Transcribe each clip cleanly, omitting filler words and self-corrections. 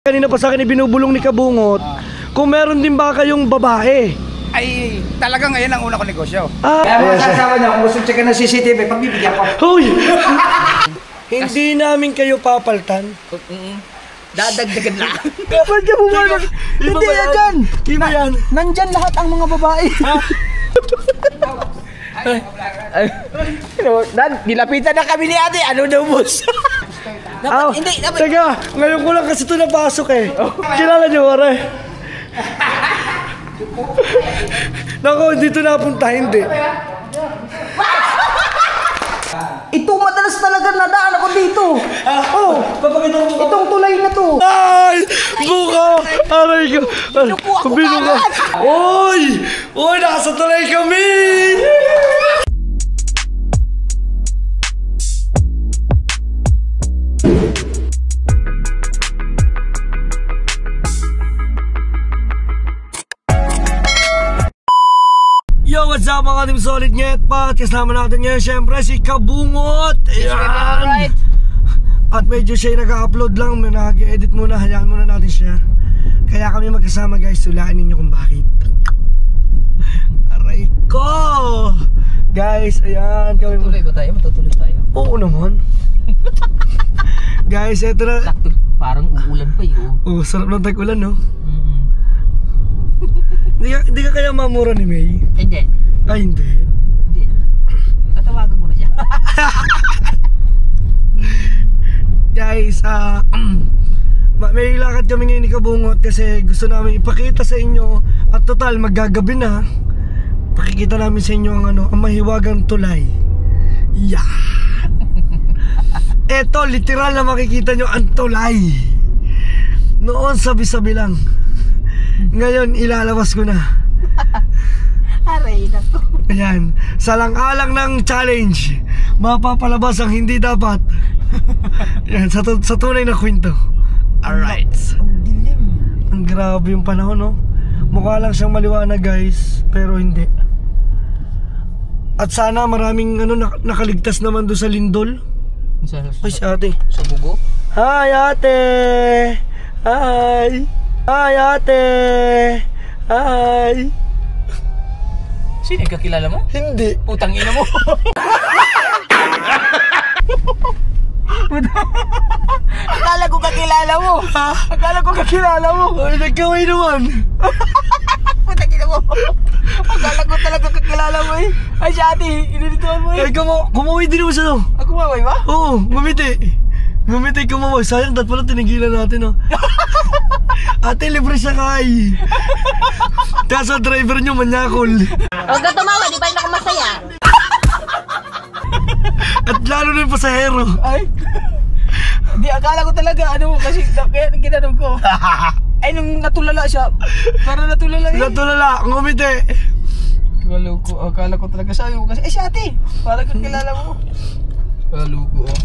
Kanina pa sa akin ibinubulong ni Kabungot, kung meron din ba kayong babae? Ay, talagang ngayon ang una ko negosyo. Kaya mga kasama niyo, kung gusto check ng CCTV, pagbibigyan ko. Hoy! Hindi namin kayo papaltan. Dadagdagan lang. Ba't ka bumalik? Hindi yan dyan. Iba yan. Nandyan lahat ang mga babae. Nilapitan na kami ni ate. Ano daw, boss? Hindi. Teka, ngayon ko lang kasi ito napasok eh. Kilala niyo, pare? Naku, dito napunta, hindi. Ito madalas talaga nadaan ako dito. Oh, papakita mo. Itong tulay na to. Ay! Buka! Aray ko! Binuka! Oy! Oy! Nasa tulay kami! Yo, what's up mga team Solid Nyetpat? Kasama natin ngayon syempre si Kabungot. Ayan. At medyo siya nag-upload lang, nag-edit muna, hayaan muna natin siya. Kaya kami magkasama guys, sulaan ninyo kung bakit. Aray ko! Guys, ayan kami. Matutuloy ba tayo? Matutuloy tayo? Oo naman. Guys, eto na. Sakto, parang uulan pa yun. Oh, sarap ng tag-ulan no? Hindi ka kaya mamura ni May? Hindi. Ay, hindi. Hindi. Tatawagan mo na siya. Guys, may lakad kami ngayon ni Kabungot kasi gusto namin ipakita sa inyo at total maggagabi na. Pakikita namin sa inyo ang mahiwagang tulay. Yeah. Eto, literal na makikita nyo ang tulay. Noon sabi-sabi lang. Ngayon ilalabas ko na. Aray na to. Ayan, salang-alang ng challenge, mapapalabas ang hindi dapat. Ayan, sa tunay na kwento. Alright. Ang dilim. Ang grabe yung panahon, no? Mukha lang siyang maliwanag guys, pero hindi. At sana maraming nakaligtas naman doon sa lindol. Ay, si ate. Sa bugo? Hi ate. Hi. Hi ate. Hi. Sino yung kakilala mo? Hindi. Putang ina mo. Akala ko kakilala mo. Akala ko kakilala mo. Ay, nagkaway naman. Putang ina mo. Akala ko talaga kakilala mo eh. Ay si ate, inilituan mo eh. Ay, kumaway din naman siya, no? Ako maway ba? Oo, ngumiti. Ngumiti, kumaway. Sayang, dapat pala tinigilan natin, no? Ate, libre siya kay. Kaso driver nyo manyakol. Huwag ka tumawa, di ba yun ako masaya? At lalo na yung pasahero. Ay. Di, akala ko talaga ano kasi kaya ginanong ko. Ay nung natulala siya. Parang natulala eh. Natulala, ngumiti. Akala ko talaga sabi mo kasi, si ate, parang kakilala mo. Kaluko oh.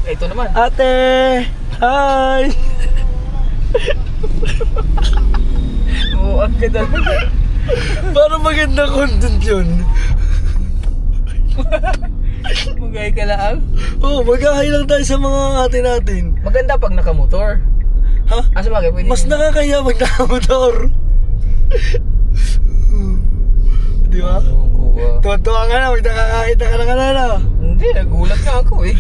Ito naman. Ate, hi. Oo, ang ganda. Parang maganda content yun. Magay ka lang. Oo, mag-ahay lang tayo sa mga ate natin. Maganda pag nakamotor. Ha? Asa bagay, pwede. Mas nakakaya pag nakamotor. Di ba? Tuwa-tuwa ka na, pag nakakakita ka na kanana. Hindi, nagulat nga ako eh.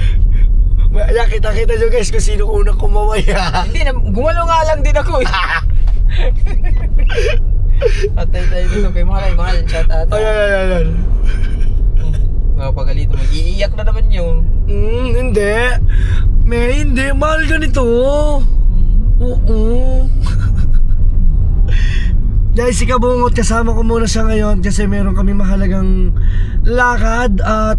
Kaya kita-kita nyo guys kung sino unang kumaway ha. Hindi, gumalo nga lang din ako eh. Atay tayo dito kay mahal, chat ata. Ayan. Mga pagalito, mag-iiyak na naman yun. Hindi. May hindi, mahal ganito. Oo. Guys, si Kabungot, kasama ko muna siya ngayon kasi meron kami mahalagang lakad. At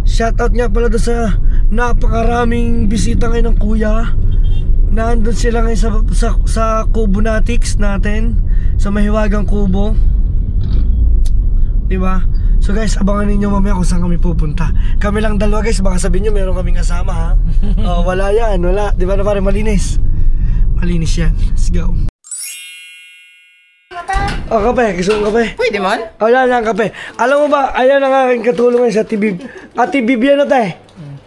shoutout nga pala doon sa napakaraming bisita ngayon ng kuya. Nandun sila ngayon sa Kubo Natics natin, sa mahiwagang kubo. Diba? So guys, abangan ninyo mamaya kung saan kami pupunta. Kami lang dalawa guys, baka sabihin nyo meron kaming kasama ha. Wala yan, wala. Diba na pare, malinis. Malinis yan, let's go. Oh, kape, gusto mo kape? Pwede man? Wala lang kape. Alam mo ba, ayan ang aking katulungan sa Ate Bibian na tayo.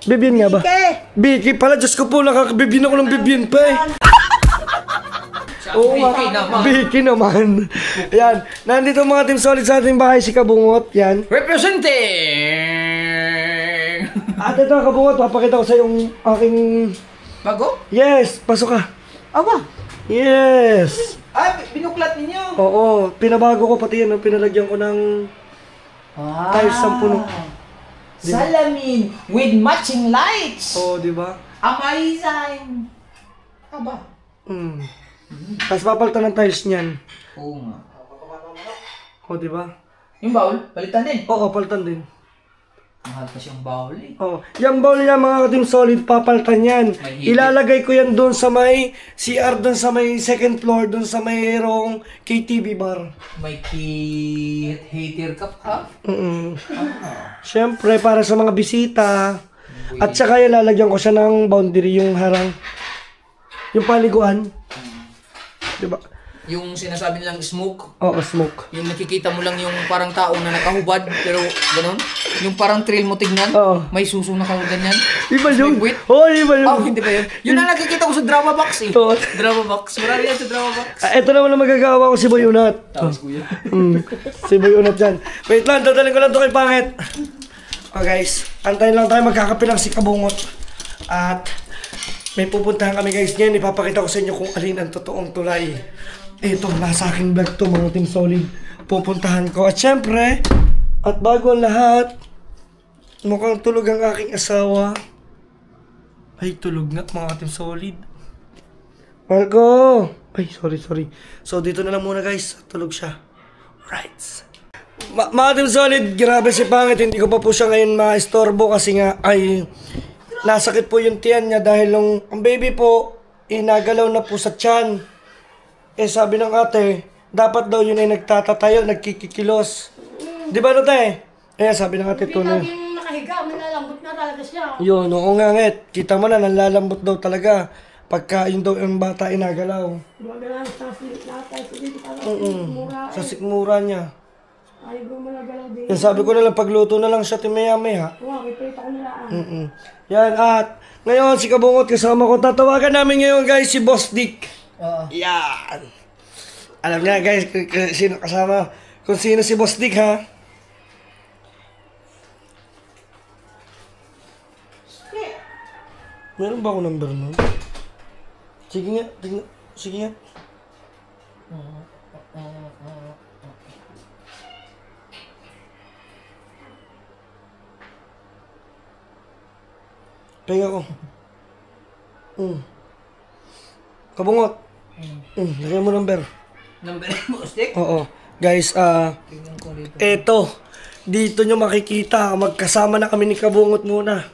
Bibian nga ba? Biki pala, Diyos ko po, nakakabibin ako ng Bibian pa eh. Oo nga. Vicky naman. Ayan. Nandito mga Team Solid sa ating bahay, si Kabungot. Yan. Representing! At ito, Kabungot, papakita ko sa yung aking... Bago? Yes, pasok ka. Aba! Yes! Binuklat ninyo! Oo, pinabago ko pati yan. Pinalagyan ko ng tiles ng puno. Salamin with matching lights. Oo, di ba? Amazing. Aba. Tapos papalitan ng tiles niyan. Oo nga. Oo, di ba? Yung bowl, palitan din. Oo, palitan din. Mahal pa siyang bowl eh. Oh, yung bowl niya mga Team Solid, papalitan yan. Ilalagay ko yan doon sa may CR, doon sa may second floor, doon sa mayroong KTV bar. May hater cup ha? Siyempre, para sa mga bisita. At saka ilalagyan ko siya ng boundary, yung harang. Yung paliguan. Diba? Yung sinasabi nilang smoke. Oo, smoke. Yung nakikita mo lang yung parang tao na nakahubad, pero gano'n. Yung parang trail mo tignan, Oo. may suso na dyan. Iba yun. Wait. Oo, iba yun. Oh, hindi ba yun? Yun ang nakikita ko sa drama box eh. Oo. Drama box. Marami yan sa drama box. Ito naman ang magagawa ko si Boy Unat. Tapos kuya. Si Boy Unat dyan. Wait lang, dadaling ko lang ito kay Pangit. Oh guys, antayin lang tayo, magkakape lang si Kabungot. At may pupuntahan kami guys ngayon. Ipapakita ko sa inyo kung alin ang totoong tulay. Ito, nasa aking vlog to mga Team Solid. Pupuntahan ko. At syempre, at bago ang lahat, mukhang tulog ang aking asawa. Ay, tulog nga mga Team Solid. Marco! Ay, sorry. So, dito na lang muna guys. Tulog siya. Right. Mga Team Solid, grabe si Pangit. Hindi ko pa po siya ngayon ma-estorbo kasi nga ay nasakit po yung tiyan niya dahil nung ang baby po, inagalaw na po sa tiyan. Eh sabi ng ate, dapat daw yun ay nagtatatayo, nagkikikilos. Di ba no te? Eh sabi ng ate Tunoy. Hindi laging nakahiga, malalambot na talaga siya. Yun, oo nga ngit. Kita mo na, nalalambot daw talaga. Pagka yun daw yung bata inagalaw. Gumagalaw sa latay, Sa sikmura niya. ay gumagalaw din. Yan sabi ko na lang, pagluto na lang siya timaya-may ha. Wow, may prito ko nilaan. Yan at ngayon si Kabungot kasama ko. Tatawagan namin ngayon guys si Boss Dick. Yan. Alam niya guys kung sino kasama. Kung sino si Boss Dick ha. Meron ba ako number nun? Sige nga, tingnan. Sige nga. Pahinga ko. Kabungot. Lagyan mo number. Number mo, stick? Oo. Guys, eto. Dito nyo makikita. Magkasama na kami ni Kabungot muna.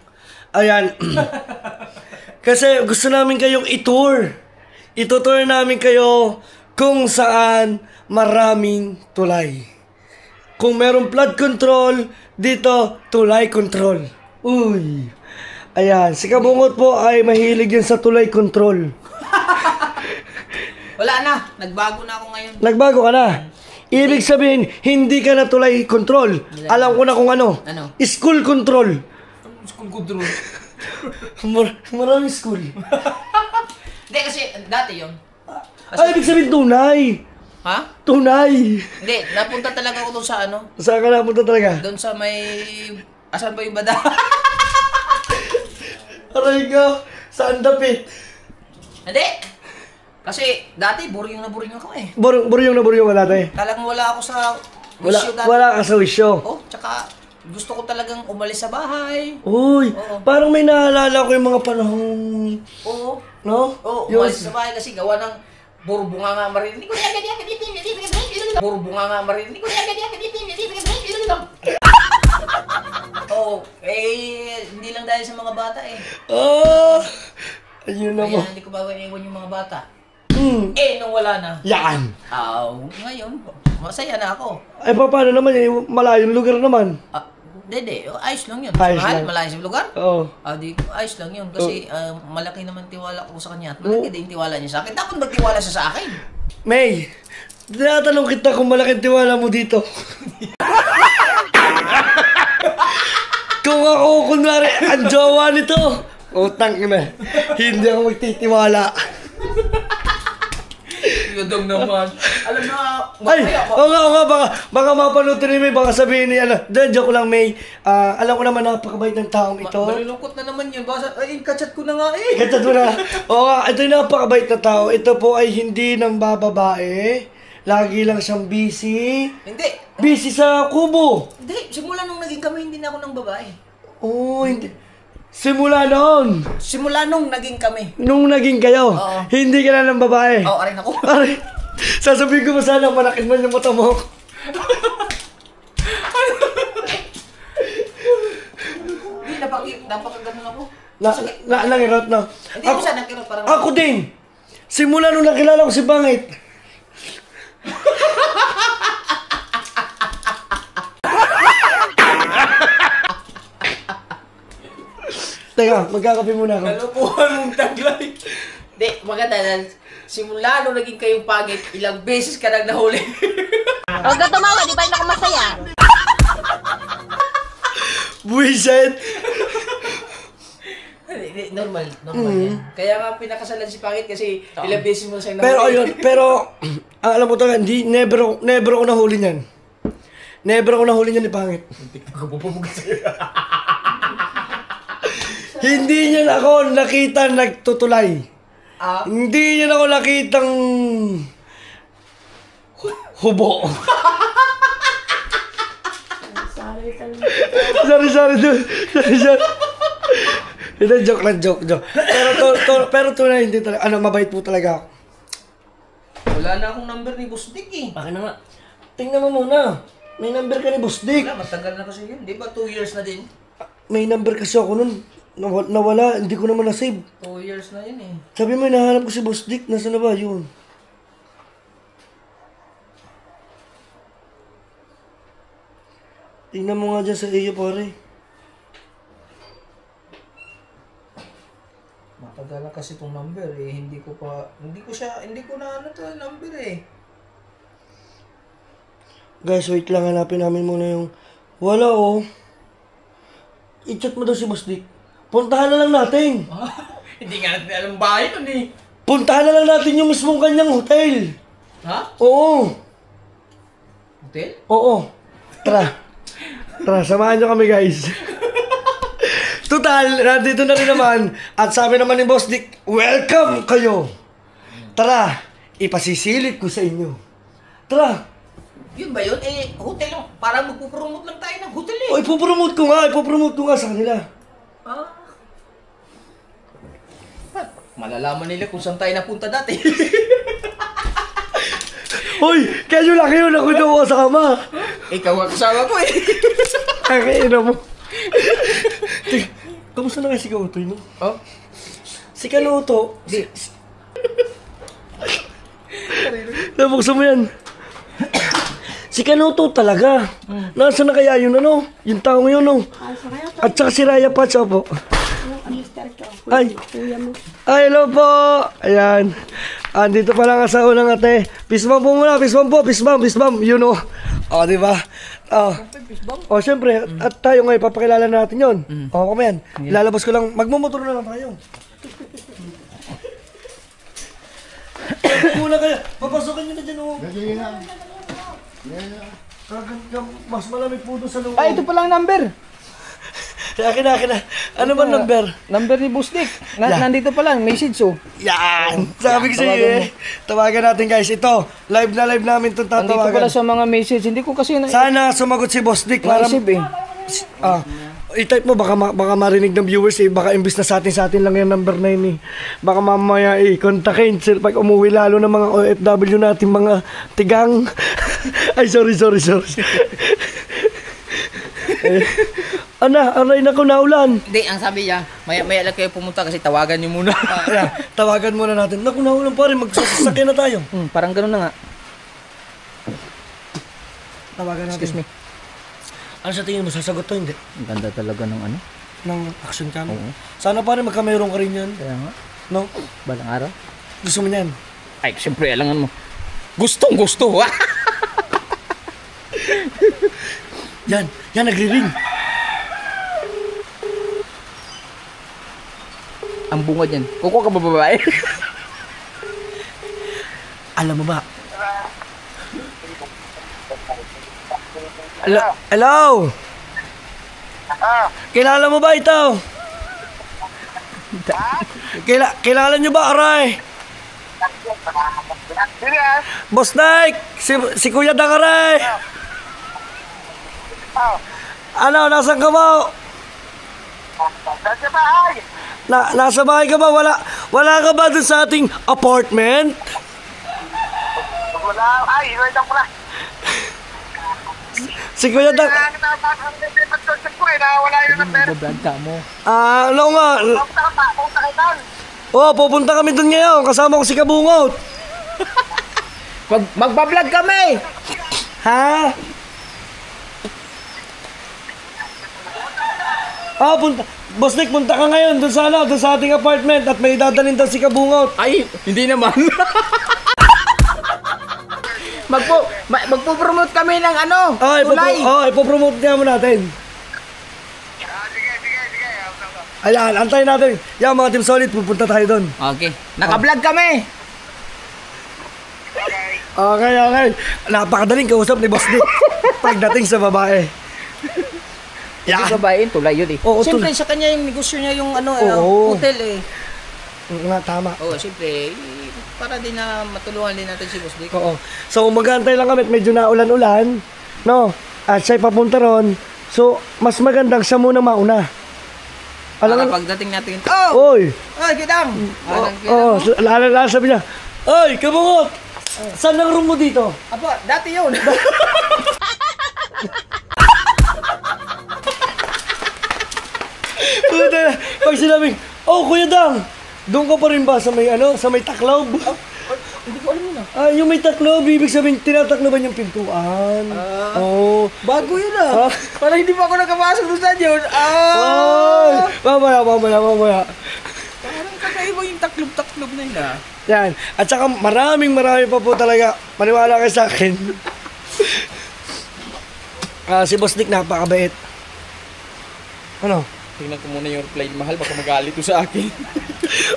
Ayan. Kasi gusto namin kayong i-tour. Itutour namin kayo kung saan maraming tulay. Kung merong flood control, dito tulay control. Uy. Ayan, si Kabungot po ay mahilig yan sa tulay control. Wala na. Nagbago na ako ngayon. Nagbago ka na. Ibig sabihin, hindi ka na tulay control. Alam ko na kung ano. Ano? School control. School control. Maraming school. Hindi kasi dati yun. Ay, ibig sabihin tunay. Ha? Tunay. Hindi, napunta talaga ako doon sa ano. Saan ka napunta talaga? Doon sa may... Asan ba yung bada? Aray ka, saan dapit? Hindi. Kasi dati buryong na buryong ako eh. Buryong na buryong wala tayo. Talagang wala ako sa wisyo dati. Wala ka sa wisyo. Oh, tsaka gusto ko talagang umalis sa bahay. Uy, Oo. parang may naalala ko yung mga panahong... Oo. No? Oo, umalis sa bahay kasi gawa ng puro bunga nga marinig ko. Puro bunga nga marinig ko. Oo, hindi lang dahil sa mga bata eh. Ah, ayun na mo. Kaya hindi ko ba iwan yung mga bata. Nung wala na. Yan. Ngayon, masaya na ako. Ay, paano naman yun? Malayong lugar naman. Dede, ayos lang yun. Ayos Mahal, lang. malayo sa lugar. Oo. Ayos lang yun. Kasi malaki naman tiwala ko sa kanya. At malaki din tiwala niya sa akin. Dapat magtiwala siya sa akin. May, tinatanong kita kung malaking tiwala mo dito. Kung ako, kunwari, ang jowa nito, utang na, hindi ako magtitiwala. Yodong naman. Alam na, Ay, oo nga, baka mapanood ni May, baka sabihin ni, joke lang May, alam ko naman napakabait ng taong ito. Malulungkot na naman yun. Kachat ko na nga eh. Kachat mo na. Oo nga, ito yung napakabait na tao. Ito po ay hindi nang bababae. Lagi lang siyang busy. Hindi. Busy sa kubo. Hindi. Simula nung naging kami, hindi na ako ng babae. Oo, hindi. Simula noon. Simula nung naging kami. Nung naging kayo, Oo. hindi ka na ng babae. Oo, arin ako. Aray, sasabihin ko ba sana manakit man yung mata mo? Hindi, napakagano ako. Nangirot na. Hindi ko siya nakirot. Parang Ako din. Simula nung nakilala ko si Bangit. Teka, magkakape muna ako. Kalukuhan mong taglay. Hindi, maganda na. Simula nung naging kayong pangit, ilang beses ka nang nahuli. Huwag ka tumawa, di ba yun ako masaya? Buisit! Normal yan. Kaya nga pinakasalan si pangit kasi ilang beses mo siyang Pero nahuli. ayun, ang alam mo talaga, never ako nahuli niyan. Never ako nahuli niyan ni Pangit. Hindi niya ako nakita nagtutulay. Hindi niya ako nakitang hubo. Sorry ka lang. Sorry. Ito, joke lang. Pero tunay, hindi talaga. Mabait po talaga ako. Wala na akong number ni Boss Dick eh. Bakit na nga? Tingnan mo muna. May number ka ni Boss Dick. Wala, matagal na kasi yun. Di ba 2 years na din? May number kasi ako nun. Nawala, hindi ko naman na-save. 2 years na yun eh. Sabi mo, hinahanap ko si Boss Dick. Nasaan na ba? Yun. Tingnan mo nga dyan sa iyo, pare. Matagal na kasi itong number eh. Hindi ko na ano to number eh. Guys, wait lang. Hanapin namin muna yung... Wala, oh. I-chat mo daw si Boss Dick. Puntahan na lang natin. Hindi nga natin alam bahay nun eh. Puntahan na lang natin yung mismong kanyang hotel. Ha? Oo. Hotel? Oo. Tara, samahan nyo kami, guys. Total, nandito na rin naman. At sabi naman ni Boss Dick, welcome kayo. Tara, ipasisilip ko sa inyo. Tara. Yun ba yun? Eh, hotel lang. Parang magpupromote lang tayo ng hotel eh. O, ipopromote ko nga sa kanila. Malalaman nila kung saan tayo napunta dati. Hoy, kayo lang kayo, ako daw kasama. Ikaw ang kasama ko eh. Kakaina mo. Kamusta na nga si Kautoy, no? Oh? Si Kanuto. Di. Nabuksan mo yan. Si Kanuto talaga. Nasaan na kaya yun, ano? Yung tao ngayon, no? Ay, sa kaya At saka si Raya Patsa po. ang mister ko. Ay. Kuya mo. Ay, hello po. Ayan. Andito pa lang sa unang ate. Pisbam po muna. Pisbam. You know. O, di ba? O, syempre. At tayo ngayon, papakilala natin yun. O, kami yan. Lalabas ko lang. Magmumotor na lang tayo. Muna kaya. Papasokan nyo na dyan, o. Mas malamig po doon sa loob. Ay, ito palang number. Akin na. Ano ba number? Number ni Boss Dick. Yeah. Nandito pa lang, message oh. Yan! Sabi ko sa iyo eh. Tawagan natin guys. Ito, live namin itong Nandito tatawagan. pala sa mga message. Hindi ko kasi Sana sumagot si Boss Dick. Para, naisip eh. i-type mo, baka marinig ng viewers eh. Baka imbis na sa atin lang yung number 9 eh. Baka mamaya kontakin pag umuwi lalo ng mga OFW natin, mga tigang. Ay, sorry. Aray na ko naulan. Hindi, ang sabi niya, maya lang kayo pumunta kasi tawagan niyo muna. Tawagan muna natin. Naku, naulan pa rin. Magsasakyan na tayo. Parang ganun na nga. Tawagan natin. Excuse me. Ano sa tingin mo? Sasagot to, hindi? Ang ganda talaga ng ano. Ng action cam? Oo. Sana pa rin magkamayroon ka rin yan. Kaya nga. No? Balang araw. Gusto mo yan? Ay, siyempre, alangan mo. Gustong gusto. Yan, nagri-ring. Ang bunga dyan. Kuko ka ba babae? Alam mo ba? Hello? Kilala mo ba ito? Kilala nyo ba, aray? Boss Nike! Si Kuya Dang, aray! Ano, nasan ka ba? Nasa bahay. Nasa bahay ka ba? Wala ka ba dun sa ating apartment? Wala. Ay, wait lang pala. Si Kuya Dang... Wala yun ang pera. Vlog ka mo. Ano nga? Punta kayo doon. Oh, pupunta kami dun ngayon. Kasama ko si Kabungot. Magbablog kami! Ha? Punta. Boss Nick, punta ka ngayon dun sa ating apartment at may dadalhin daw si Kabungot. Ay, hindi naman. Magpo-promote kami ng ano, tulay. Ipopromote nga mo natin. Sige. Ayan, antayin natin. Yan, mga Team Solid, pupunta tayo doon. Okay. Naka-vlog kami. Okay. Napakadaling kausap ni Boss Nick pagdating sa babae. Yung babae, tulay yun eh. Oo, Siyempre, sa kanya yung negosyo niya yung ano, Oo. hotel eh. Nga, tama. Oo, siyempre, para din na matulungan din natin si Boss Dick. Oo. So, mag-aantay lang kami at medyo naulan-ulan. No? At siya'y papunta ron. So, mas magandang siya muna mauna. Para Alam nga. pagdating natin, oh! Oy! Ay, Kidang! Oo, lalo sabi niya, Oy, Kabungot! Saan ang room mo dito? Apo, dati yun. Pag sinabing, oh, Kuya Dang, doon ka pa rin ba sa may taklob? Hindi ko alam yun ah. Yung may taklob, ibig sabihin, tinatakloban yung pintuan. Oo. Bago yun ah. Parang hindi pa ako nakapasok doon sa yun. Ay! Mamaya. Parang kakaiba yung taklob-taklob na yun ah. Yan. At saka marami pa po talaga. Maniwala kayo sa akin. Si Boss Nick napakabait. Ano? Tingnan ko muna yung reply. Mahal, baka magalit ko sa akin.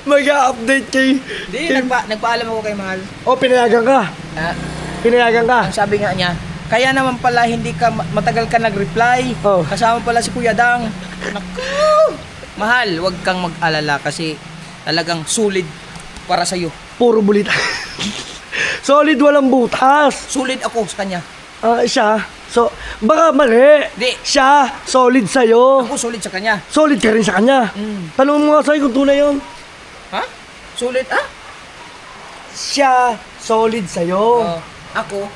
Mag-a-update kay... Hindi, nagpaalam ako kay Mahal. Oh, pinayagan ka. Pinayagan ka. Ang sabi nga niya, kaya naman pala hindi ka matagal ka nag-reply. Oh. Kasama pala si Kuya Dang. Naku! Mahal, wag kang mag-alala kasi talagang solid para sa'yo. Puro bulita. Solid, walang butas. Solid ako sa kanya. Siya. So, baka mali. Di. Siya, solid sa'yo. Ako solid sa kanya. Solid ka rin sa kanya. Tanong mo nga sa'yo kung tunay yun. Ha? Solid? Siya, solid sa'yo. Ako?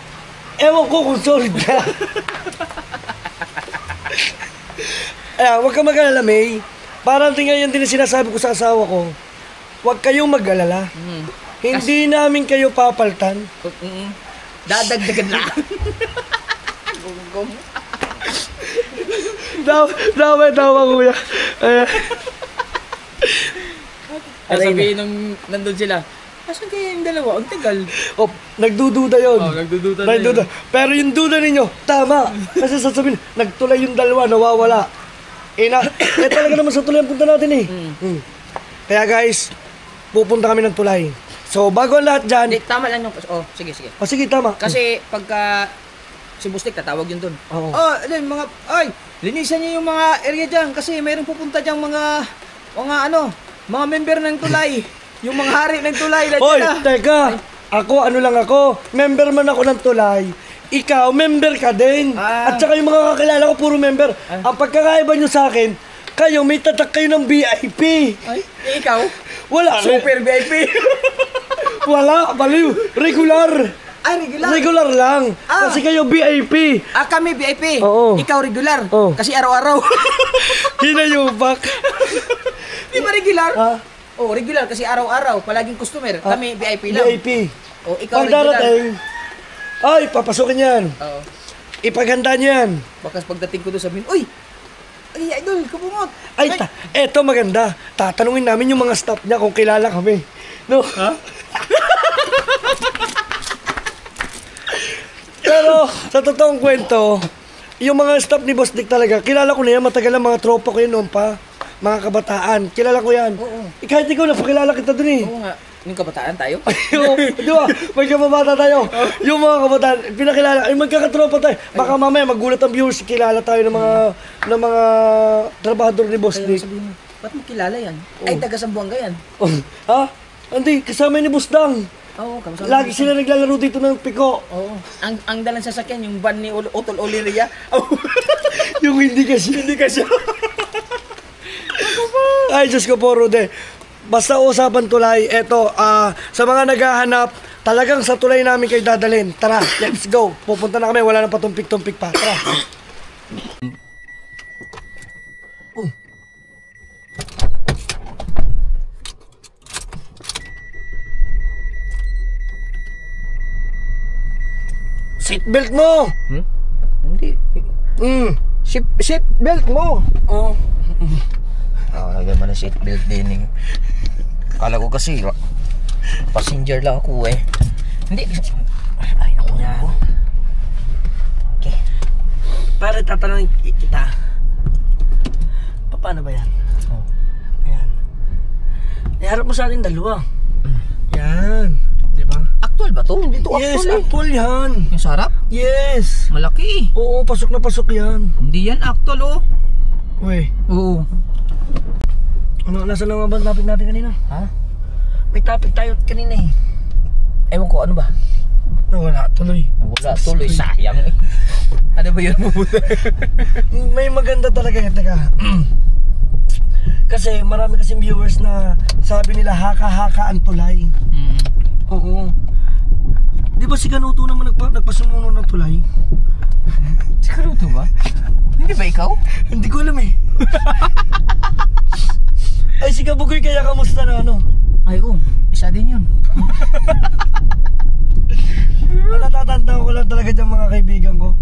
Ewan ko kung solid ka. Huwag ka mag-alala, May. Parang tingnan yan din ang sinasabi ko sa asawa ko. Huwag kayong mag-alala. Hindi namin kayo papaltan. Dadagdagan lang. Tama, kuya. Sabihin nung nandun sila, asan kaya yung dalawa? Ang tagal. Oh, nagdududa yun. Nagdududa Pero yung duda ninyo, tama. Kasi sasabihin, nagtulay yung dalawa, nawawala. Talaga naman sa tulay ang punta natin eh. Kaya guys, pupunta kami ng tulay. So, bago ang lahat dyan... Hindi, tama lang yung... sige. Sige, tama. Kasi pagka si Bustik, tatawag yun dun. Oo. Linisan niyo yung mga area dyan kasi mayroong pupunta dyan mga member ng tulay. Yung mga hari ng tulay. Hoy, teka. Ako, member man ako ng tulay. Ikaw, member ka din. At saka yung mga kakilala ko, puro member. Ang pagkakaiba nyo sa akin, kayo, may tatak kayo ng VIP. Ay, ikaw? Wala. Super VIP. Wala, baliw. Regular. Ay, regular? Regular lang. Kasi kayo VIP. Kami VIP. Oo. Ikaw regular. Oo. Kasi araw-araw. Hinayubak. Di ba regular? Ha? Regular kasi araw-araw. Palaging customer. Kami VIP lang. VIP. Ikaw Pag regular. darating, ay, papasukin yan. Oo. Ipaganda niyan. Bakas pagdating ko doon sabihin, uy, idol, Kabungot. Eto maganda. Tatanungin namin yung mga staff niya kung kilala kami. No? Ha? Pero, sa totoong kwento, yung mga staff ni Boss Dick talaga, kilala ko na yan, matagal ang mga tropa ko yun noon pa. Mga kabataan, kilala ko yan. Oo. Kahit ikaw, napakilala kita dun eh. Oo nga. Yung kabataan tayo? Di ba? May kababata tayo. Yung mga kabataan, pinakilala, ay magkakatropa tayo. Baka mamaya magulat ang viewers, kilala tayo ng mga trabahador ni Boss Kaya Dick. sabihin mo, ba't mo kilala yan? Ay, taga Sambuanga yan. Oh, ha? Hindi, kasama ni Boss Dang. Oo, kamusta? Lagi sila naglalaro dito ng piko. Oo. Ang dalang sasakyan, yung van ni Otol Oliria. Yung hindi kasi. Ay, Diyos ko po, Rude. Basta usapan tulay, eto, sa mga naghahanap, talagang sa tulay namin kayo dadalhin. Tara, let's go. Pupunta na kami, wala na patumpik-tumpik pa. Tara. Seatbelt mo! Hindi. Seat belt mo. Oh. Lagyan mo na seatbelt din eh. Akala ko kasi passenger lang ako eh. Hindi. Ay, naku yan. Okay. Para tatanungin kita. Paano ba yan? Oh. Ayan. Iharap mo sa atin dalawa. Yan. Di ba? Actual ba to? Hindi to Yes, actual eh. actual yan. Yung sarap? Yes. Malaki. Oo, pasok na pasok yan. Hindi yan actual oh. Uy, Oo. ano, nasa lang ba ang topic natin kanina? Ha? May topic tayo kanina eh. Ewan ko ano ba? Wala, tuloy. Wala tuloy, sayang eh. Ano ba yun? May maganda talaga yan, teka. Kasi marami kasing viewers na sabi nila haka-haka ang tulay. Oo. Di ba si Kanuto naman nagpasumuno ng tulay? Siguro to ba? Hindi ba ikaw? Hindi ko alam eh. Ay, si Kabugoy kaya kamusta na ano? Ay isa din yun. Natatanda ko lang talaga dyan mga kaibigan ko.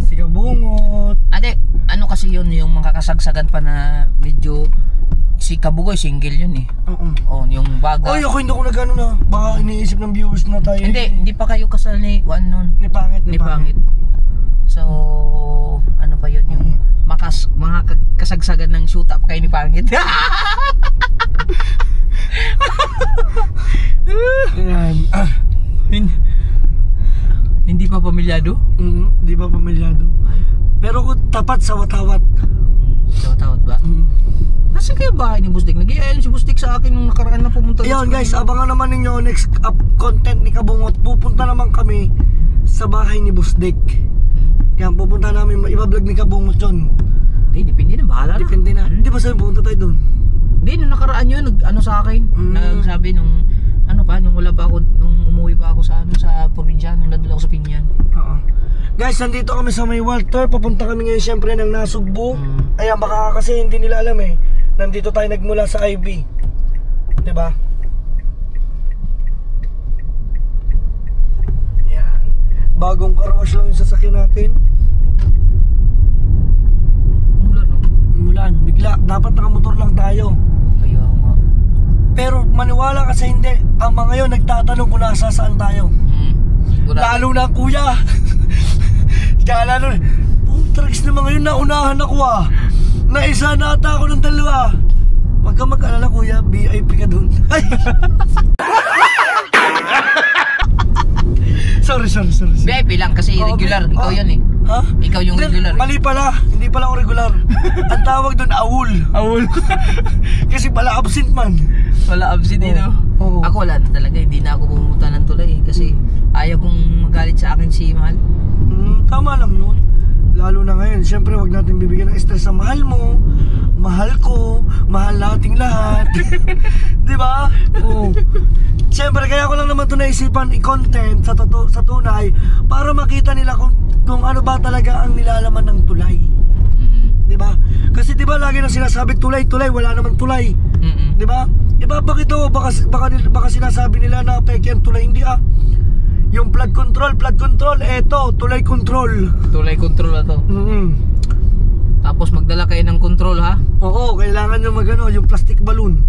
Si Kabungot. Ate, ano kasi yun yung mga kasagsagan pa na medyo si Kabugoy single yun eh. Oo. Oh, yung baga. Ay, ako hindi ko nagano na. Baka iniisip ng viewers na tayo. Hindi pa kayo kasal ni Juan nun. Ni Pangit. Ni Pangit. So, ano pa yun yung mga kasagsagan ng shoota pa kayo ni Pangit. Ayan. Hindi pa pamilyado? Di ba pamilyado? Pero kung tapat sa watawat. Tawat ba? Nasaan kaya bahay ni Busdik? Nag-iayos si Busdik sa akin nung nakaraan na pumunta. Ayun guys, abangan naman ninyo next up content ni Kabungot. Pupunta naman kami sa bahay ni Busdik. Yan, pupunta namin, iba-vlog ni Kabungot yun. Hindi, depende na, bahala na. Depende na. Hindi ba sabi pupunta tayo doon? Hindi, nung nakaraan yun, nag-ano sa akin, nagsabi nung, ano pa, nung wala pa ako, nung umuwi pa ako sa, sa probinsya, nung nandun ako sa Pinyan. Oo. Guys, nandito kami sa May Walter, papunta kami ngayon syempre ng Nasugbu. Ayan, baka kasi hindi nila alam eh. Nandito tayo nagmula sa IB. Diba? Ayan. Bagong carwash lang yung sasakyan natin. Mulan, no? Mulan, bigla. Dapat nakamotor lang tayo. Kaya nga. Pero maniwala kasi hindi. Ang mga yun nagtatanong kung nasa saan tayo. Lalo na ang kuya. Kala nun, tracks na mga yun, naunahan ako ah. Naisa na ata ako ng dalawa. Huwag ka mag-alala kuya, VIP ka dun. Ay! Sorry. VIP lang kasi regular, ikaw yun eh. Ha? Ikaw yung regular. Mali pala, hindi pala ako regular. Ang tawag dun, awul. Awol. Kasi pala absent man. Wala absent eh, no? Oo. Ako wala na talaga, hindi na ako pumunta ng tulay eh. Kasi ayaw kong magalit sa akin si Mahal. Tama lang yun. Lalo na ngayon, syempre wag natin bibigyan ng stress sa mahal mo, mahal ko, mahal nating lahat. Di ba? Oo. Syempre kaya ko lang naman ito naisipan i-content sa tunay para makita nila kung ano ba talaga ang nilalaman ng tulay. Di ba? Kasi di ba lagi nang sinasabi tulay, wala naman tulay. Di ba? Ipapakita ko baka sinasabi nila na peke ang tulay, hindi ah. Yung flood control, eto, tulay control. Tulay control na to. Tapos magdala kayo ng control ha? Oo, kailangan nyo magano, yung plastic balloon.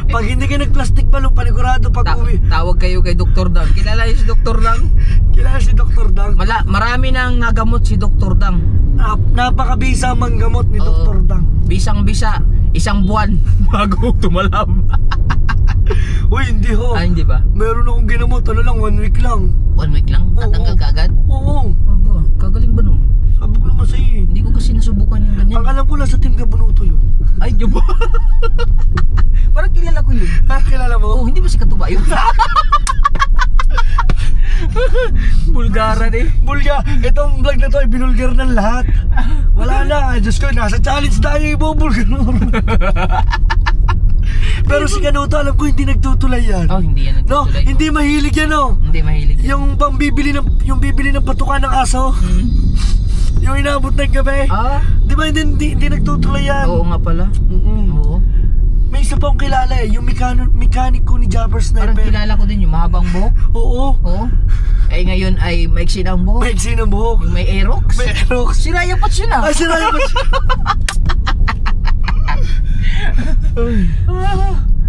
Pag hindi kayo nag-plastic balloon, panigurado pag uwi. Tawag kayo kay Dr. Dang. Kilala niyo si Dr. Dang? Kilala si Dr. Dang. Marami nang nagamot si Dr. Dang. Napakabisa manggamot ni Dr. Dang. Bisang-bisa, isang buwan bago tumalab. Uy, hindi ho. Ah, hindi ba? Meron akong ginamot, ano lang, 1 week lang. 1 week lang? Tatanggal ka agad? Oo. Aba, kagaling ba nun? Sabi ko naman sa'yo eh. Hindi ko kasi nasubukan yung ganyan. Ang alam ko lang sa Team Gabunuto yun. Ay, di ba? Parang kilala ko yun. Kilala mo? Oh, hindi ba si Katuba yun? Bulgaran eh. Bulga, itong vlog na to ay binulgar ng lahat. Wala na, Diyos ko, nasa challenge tayo ibubulgar. Pero si Ganuto, alam ko hindi nagtutulay yan. Oh, hindi yan No, nagtutulay. hindi mahilig yan, no. Hindi mahilig yan. Yung bibili ng patukan ng aso. Yung inaabot ng gabi. Ah? Di ba hindi nagtutulay yan? Oo nga pala. Oo. May isa pa akong kilala eh, yung mekaniko ni Jabber Parang Sniper. kilala ko din yung mahabang buhok. Oo. Oo. Eh ngayon ay maiksi na ang buhok. Maiksi ng buhok. Yung may Aerox. May Aerox. Si Raya Pats yun ah. Ay, sira yung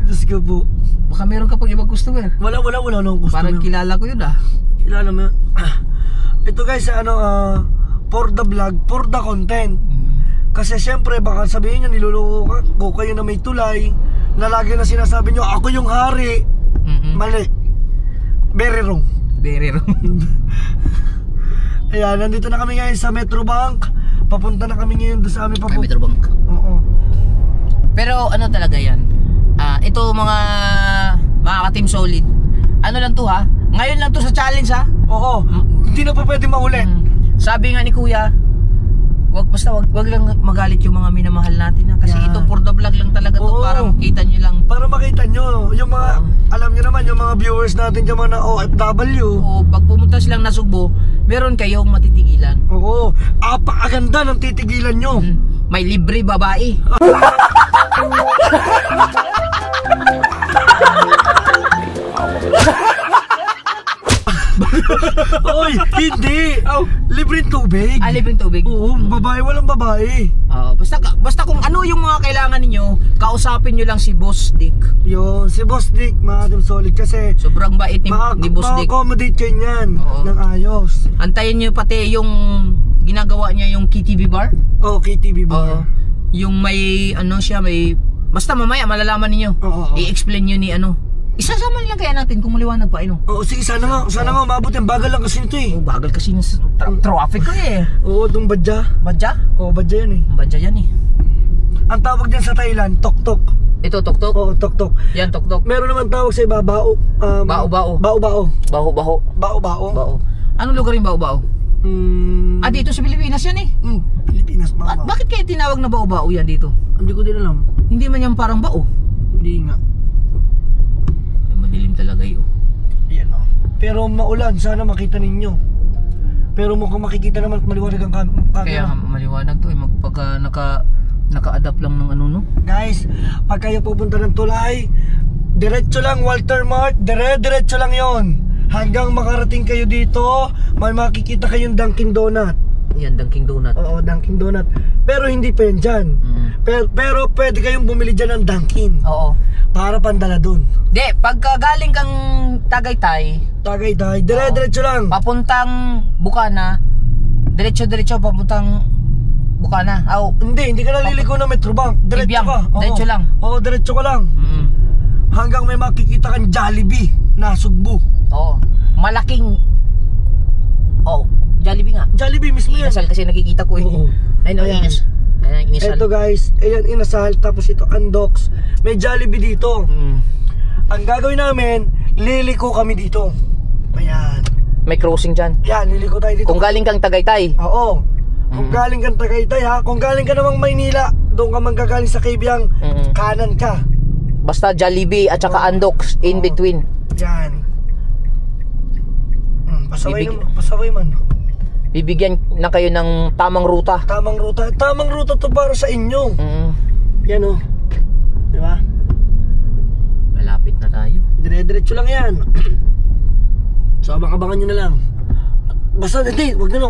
Diyos ko po. Baka meron ka pang ibang customer. Wala akong gusto. Parang kilala ko yun ah. Kilala mo yun. Ito guys, for the vlog, for the content. Kasi syempre baka sabihin nyo niluloko ko kayo na may tulay, na lagi na sinasabi nyo ako yung hari. Mali. Very wrong. Very wrong. Ayan, nandito na kami guys sa Metrobank. Papunta na kami ngayon doon sa aming Ay, Metrobank. Oo. Pero ano talaga yan? Ito mga ka-team solid. Ano lang to ha? Ngayon lang to sa challenge ha? Oo. Hindi na pa pwede maulit. Sabi nga ni Kuya, wag lang magalit yung mga minamahal natin ha? Kasi Yan. ito for the vlog lang talaga to. Oo. Para makita nyo lang. Para makita nyo, yung mga, alam nyo naman, yung mga viewers natin, yung mga OFW. O pag pumunta silang nasugbo, meron kayong matitigilan. Oo, apakaganda ng titigilan nyo. May libre babae. Oy, hindi. Libreng tubig. Libreng tubig. Oo, babae, walang babae. Basta kung ano yung mga kailangan ninyo, kausapin nyo lang si Boss Dick. Yun, si Boss Dick, mga Team Solid, kasi Sobrang bait ni Boss Dick. ma-accommodate kayo yan Oo. ng ayos. Antayin nyo pati yung ginagawa niya yung KTV bar. Oo, KTV ba? Yung may basta mamaya malalaman niyo. Oo. I-explain niyo ni Isasama nilang kaya natin kung maliwanag pa Oo, sige, sana nga umabot yan. Bagal lang kasi nito eh. Bagal kasi yung traffic ko eh. Oo, itong badya. Badya? Oo, badya yan eh. Badya yan eh. Ang tawag dyan sa Thailand, tok-tok. Ito, tok-tok? Oo, tok-tok. Yan, tok-tok. Meron naman tawag sa iba, bao. Bao-bao. Bao-bao. Baho-baho. Bao-bao. Bao. Anong lugar yung bao-bao? Dito sa Pilipinas yan eh. Pilipinas, bao. Bakit kaya tinawag na bao-bao yan dito? Hindi ko din alam. Hindi man yan parang bao. Hindi nga. Ay, madilim talaga yun. Yan o. Pero maulan, sana makita ninyo. Pero mukhang makikita naman at maliwanag ang camera. Kaya maliwanag to eh. Pagka naka-adapt lang ng no? Guys, pag kayo pupunta ng tulay, diretso lang Walter Mart, diretso lang yon. Hanggang makarating kayo dito, may makikita kayong Dunkin Donut. Yan, Dunkin Donut. Oo, Dunkin Donut. Pero hindi pa yan dyan. Pero pwede kayong bumili dyan ng Dunkin. Oo. Para pandala dun. Pagka galing kang Tagaytay, diretso lang. papuntang Bukana, diretso papuntang Bukana. Hindi ka naliliko ng Metrobank. Diretso Ibiang, ka. Oo. diretso lang. Oo, diretso ka lang. Hanggang may makikita kang Jollibee na Sugbo. Oo. Malaking Jollibee nga. Jollibee mismo yan. Inasal kasi nakikita ko eh. Oo. Ayun, Ayan. Inasal. Ito guys, ayan inasal, tapos ito Andox. May Jollibee dito. Ang gagawin namin, liliko kami dito. Ayan. May crossing dyan. Yan, liliko tayo dito. Kung galing kang Tagaytay. Oo. Kung galing kang Tagaytay ha, kung galing ka namang Maynila, doon ka manggagaling sa Kabyang, kanan ka. Basta Jollibee at saka Andox in between. Yan. Pasaway man. Bibigyan na kayo ng tamang ruta. Tamang ruta to para sa inyo. Yan o. Di ba? Malapit na tayo. Dire-diretso lang yan. So abang-abangan nyo na lang. Basta hindi, wag na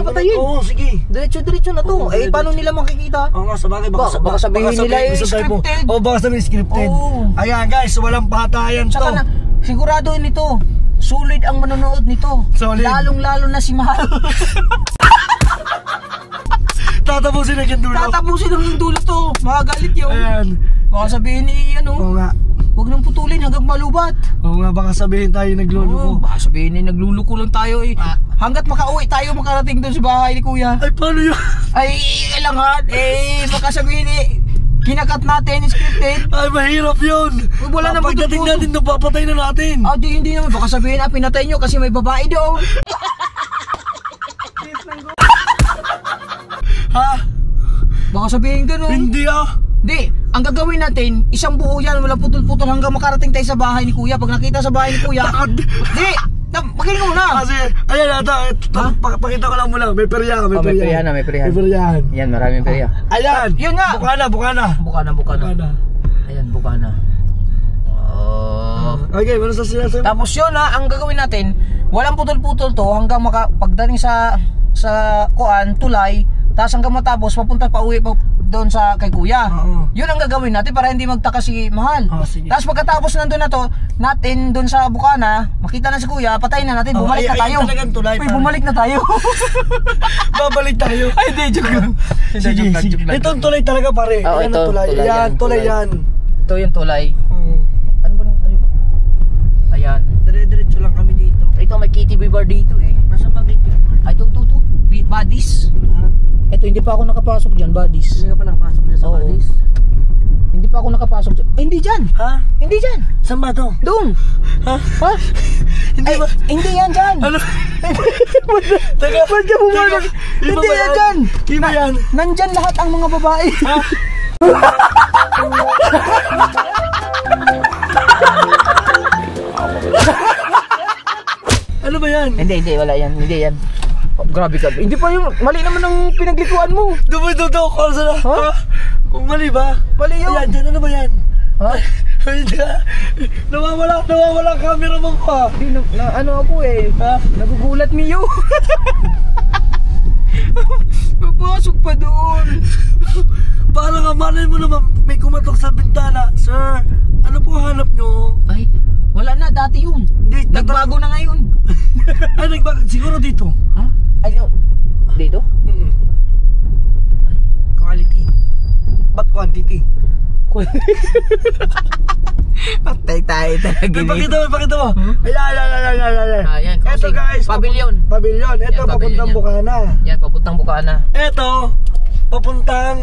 patayin. Oo, sige. Diretso na to. Paano nila makikita? Oo nga, sabagay. Baka sabihin nila scripted. Baka sabihin scripted. Ayan guys, walang patayan to. Saka na, sigurado nito. Sulit ang manonood nito. Solid. Lalong-lalo na si Mahal. Tatapusin ang dulo. Tatapusin ang dulo to. Makagalit yun. Ayan. Baka sabihin ni Oo nga. Huwag nang putulin hanggang malubat. Oo nga, baka sabihin tayo Oo, nagluluko. baka sabihin eh, nagluluko lang tayo eh. Hanggat makauwi tayo makarating doon sa bahay ni Kuya. Ay, paano yun? Ay, kailangan eh, baka sabihin eh, kinakat natin, scripted. Ay, mahirap yun. Wala na pagdating puto-puto. natin, napapatay na natin. Ah, hindi naman. Baka sabihin pinatay nyo kasi may babae doon. Ha? Baka sabihin ganun. Hindi ah. Di, ang gagawin natin, isang buo yan, wala putol-putol hanggang makarating tayo sa bahay ni Kuya. Pag nakita sa bahay ni Kuya, di, makinig mo na. Kasi, ayan, pakita ko lang muna. May perya, may Oh, may perya. perya na, may perya. May peryahan. Yan, maraming perya. Ayan. Yun nga. Bukana. Bukana. Bukana. Ayan, bukana. Oh. Okay, ano sa sinasabi? Tapos yun ha, ang gagawin natin, walang putol-putol to hanggang pagdating sa kuan, tulay, tapos hanggang matapos, papunta pa uwi pa doon sa kay Kuya. Oo. Yun ang gagawin natin para hindi magtaka si Mahal. Sige. Tapos pagkatapos nandun na to, natin doon sa Bukana, makita na si Kuya, patayin na natin, bumalik na tayo. Ay, talagang tulay. Uy, bumalik na tayo. Babalik tayo. Ay, hindi, joke lang. Sige. Itong tulay talaga pare. Oo, Ayan ito, ang tulay. tulay Ayan, yan, tulay tulay. yan. Ito yung tulay. Hmm. Ano ba? Ayan. Dire-diretso lang kami dito. Ito may KTV bar dito eh. Nasa bakit yun? Ay, ito. Buddies. Ito, hindi pa ako nakapasok dyan, buddies. Hindi ka pa nakapasok dyan sa Oo. Badis? Hindi pa ako nakapasok dyan. Ay, hindi dyan. Ha? Hindi dyan. Saan ba to? Doon. Ha? Ha? Hindi Ay, ba? hindi yan dyan. Ano? Teka, Ba't ka bumalik? Iba Hindi ba yan dyan. Iba yan. Nandyan lahat ang mga babae. Ha? Ano ba yan? Hindi, wala yan. Hindi yan. Oh, grabe ka. Hindi pa yung, mali naman ang pinaglikuan mo. Dumadodo ko sa na. Ha? Kung mali ba? Mali yun. Ayan, dyan ano ba yan? Ha? Hindi na. Nawawala ang camera mo ko ah. Hindi, ano ako eh. Ha? Nagugulat Mio. Papasok pa doon. Para nga malay mo naman may kumatok sa bintana. Sir, ano po hanap nyo? Ay, wala na. Dati yun. Hindi, Nagbago na ngayon. Ay, nagbago. Siguro dito. Ha? Ay, no. Dito? Quality. Ba't quantity? Patay tayo talaga May pakita mo. Ayan. Ayan, Eto crossing. guys. Pavilion. Pavilion. Ito, Yan, papuntang pavilion yan. Bukana. Yan, papuntang Bukana. Ito, papuntang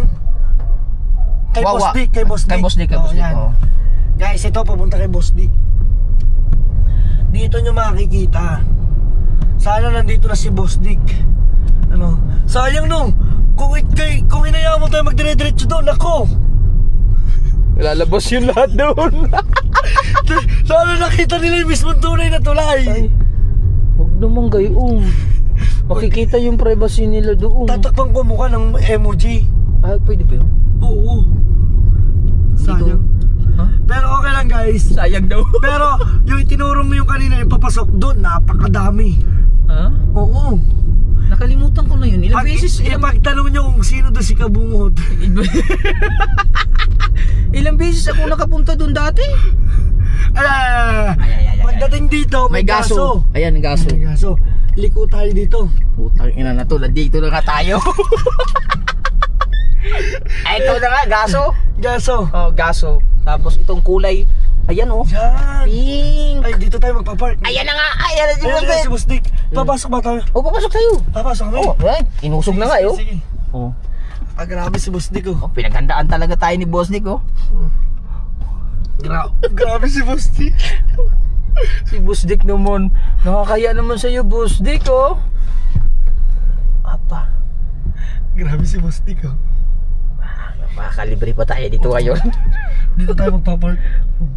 kay Wawa. Boss Dick. Kay Boss Dick. Kay Boss Dick, kay Boss Dick. yan. Oh. Guys, ito papunta kay Boss Dick. Dito nyo makikita. Sana nandito na si Boss Dick. Ano? Sayang no. Kung hinayaan mo tayo magdire-diretso doon, ako. Lalabas yung lahat doon. Sana nakita nila yung mismong tunay na tulay. Ay, huwag naman gayong. Makikita yung privacy nila doon. Tatakpan ko mukha ng emoji. Ay, pwede ba yun? Oo. Sayang. Ha? Pero okay lang guys. Sayang daw. Pero yung itinuro mo yung kanina yung papasok doon, napakadami. Ha? Oo. Nakalimutan ko na yun. Ilang beses? Ipagtanong nyo kung sino doon si Kabungot. Ilang beses ako nakapunta doon dati. Ay. Pagdating dito, may gaso. Ayan, ang gaso. May gaso. Liko tayo dito. Putang ina na to. Dito na nga tayo. Ay, ito na nga, gaso. Gaso. Oh, gaso. Tapos itong kulay. Ayan oh. Yan. Pink. Ay, dito tayo magpapark. Ayan na nga. Ayan na si Ayan Boss na si Dick. Boss Dick. Papasok ba tayo? Oh, papasok tayo. Papasok kami. Oh, ay, inusog na nga eh. Oh. Sige. Oh. Ah, grabe si Boss Dick oh. Oh, pinaghandaan talaga tayo ni Boss Dick oh. Grabe si Boss Dick. Si Boss Dick naman. Nakakaya naman sa iyo, Boss Dick oh. Apa. Grabe si Boss Dick oh. Makakalibre pa tayo dito ngayon. Dito tayo magpapark.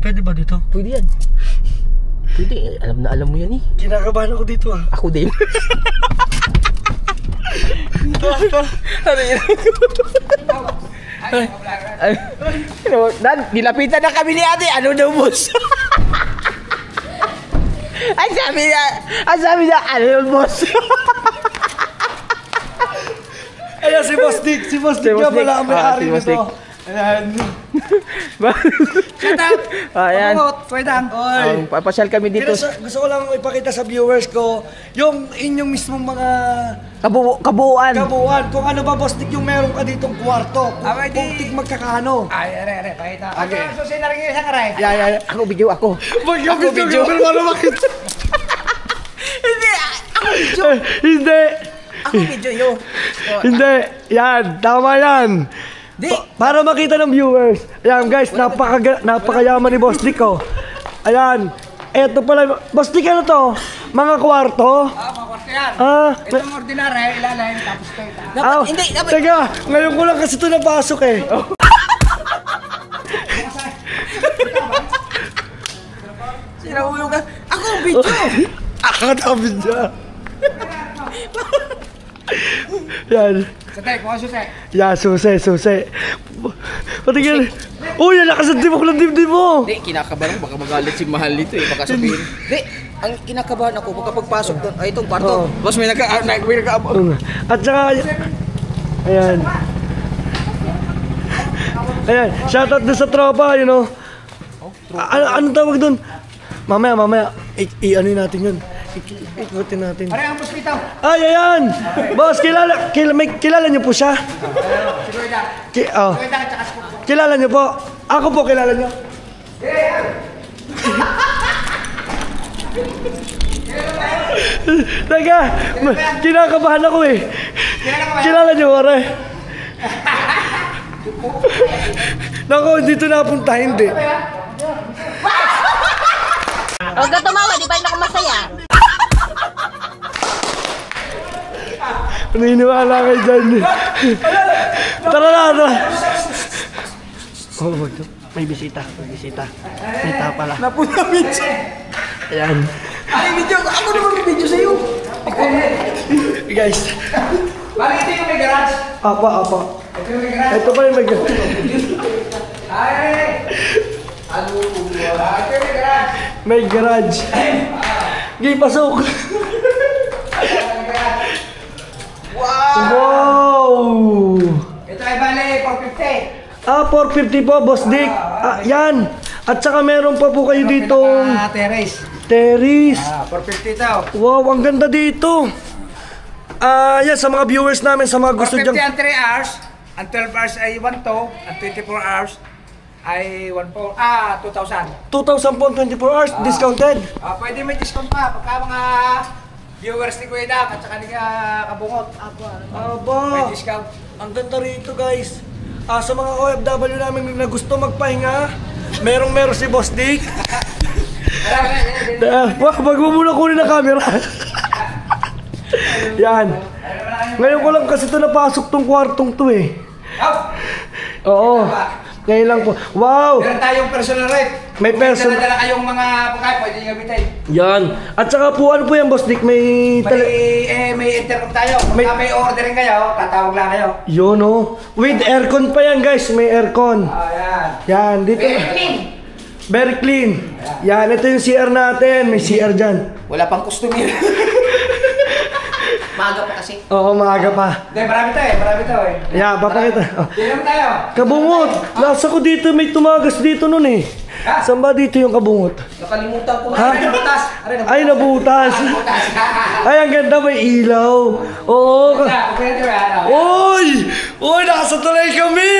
Pwede ba dito? Pwede yan. Pwede, alam mo yan eh. Kinakabahan ako dito ah. Ako din. Ano yun? Ay, Dan, nilapitan na kami ni ate. Ano daw, boss? Ang sabi niya, ano yun, boss? Ayan si Boss Dick. Si Boss Dick nga pala ang may-ari Si Boss nito. Dick. Ayan. Shut up! Ayan. Pwedang. Papasyal kami dito. Gusto ko lang ipakita sa viewers ko yung inyong mismong mga Kabuuan. kabuuan. Kung ano ba, Boss Dick, yung meron ka ditong kwarto. Okay, di- Kung tik magkakano. Ay, are, pakita. Okay. So, sinarin niyo isang aray. Ako video ako. Mag-video. Pero wala makita. Hindi. Ako video yun. Hindi. Yan. Tama yan. Para makita ng viewers. Ayan guys, napakayaman ni Boss Dick, oh. Ayan. Eto pala. Boss Dick, ano to? Mga kwarto? Makakwarto yan. Ah, Ordinary, ilalim, tapos ito. dapat. Teka, ngayon ko lang kasi ito napasok eh. Sinaulo ka. Ako video. Akatabi niya. Yan. Sate, kuha sute. Yan, susi. Patingin. Uy, lakas ang tibok ng dibdib mo. Hindi, kinakabahan ako. Baka magalit si Mahal dito eh. Baka sabihin. Hindi, ang kinakabahan ako pagka pagpasok doon. Ay, itong kwarto. Oo. Boss, may nagkaabot. At saka, ayan. Ayan, shoutout doon sa tropa, you know. Ano tawag doon? Mamaya. Ano natin yun? Ikutin natin. Aray, ang hospital. Ay, ayan! Boss, kilala niyo po siya? Siguro na. Siguro na, tsaka sa Kilala niyo po? Ako po, kilala niyo? Teka, kinakabahan ako eh. Kilala niyo, pare? Naku, dito napunta, hindi. Huwag ka tumawa, di ba rin ako masaya? Naniniwala kayo dyan. Tara. Oh, may bisita. May tao pala. Napunta video. Ayan. Ay, video. Ako naman may video sa'yo. Guys. Bakit ito yung may garage? Apa. Ito yung may garage. Ito pa yung Ay! Ano? Ito yung may garage. may garage. Gay, pasok. Wow! Ito ay bali, 450. 450 po, Boss Dick. Yan. At saka meron pa po kayo ditong Terrace. terrace. 450 ito. Wow, ang ganda dito. Yan, sa mga viewers namin, sa mga gusto 450 dyan. ang 3 hours. Ang 12 hours ay 1 to. Ang 24 hours ay 2,000. 2,000 po, 24 hours, discounted. Pwede may discount pa. Pagka mga viewers ni Kuya Dak at saka ni Kabungot. May Aba, discount. ang ganda rito, guys. Sa mga OFW namin na gusto magpahinga, meron si Boss Dick. Wag mo muna kunin na camera. Yan. Ngayon ko lang kasi ito napasok tong kwartong to eh. Oo. Ngayon lang po. Wow! Meron tayong personal rate. May Kung personal- dala kayong mga pagkain, pwede nyo gamitin. Yan. At saka po, ano po yan, Boss Dick? May intercom tayo. Kung May- may ordering kayo, tatawag lang kayo. Yun, oh. With aircon pa yan, guys. May aircon. Ayan. Yan, dito. Very clean. Yan, ito yung CR natin. May CR dyan. Wala pang customer. Maaga pa kasi. Oo, maaga pa. Hindi, marami to eh. Yan, papakita. Oh. Tingnan mo tayo. Kabungot! Nasa ko dito, may tumagas dito nun eh. Ha? Saan ba dito yung kabungot? Nakalimutan ko. Ha? Aray, nabutas. Ay, nabutas. Nabutas. Ay, ang ganda, may ilaw. Oo. Pwede ba yan? Uy! Uy, nasa tulay kami!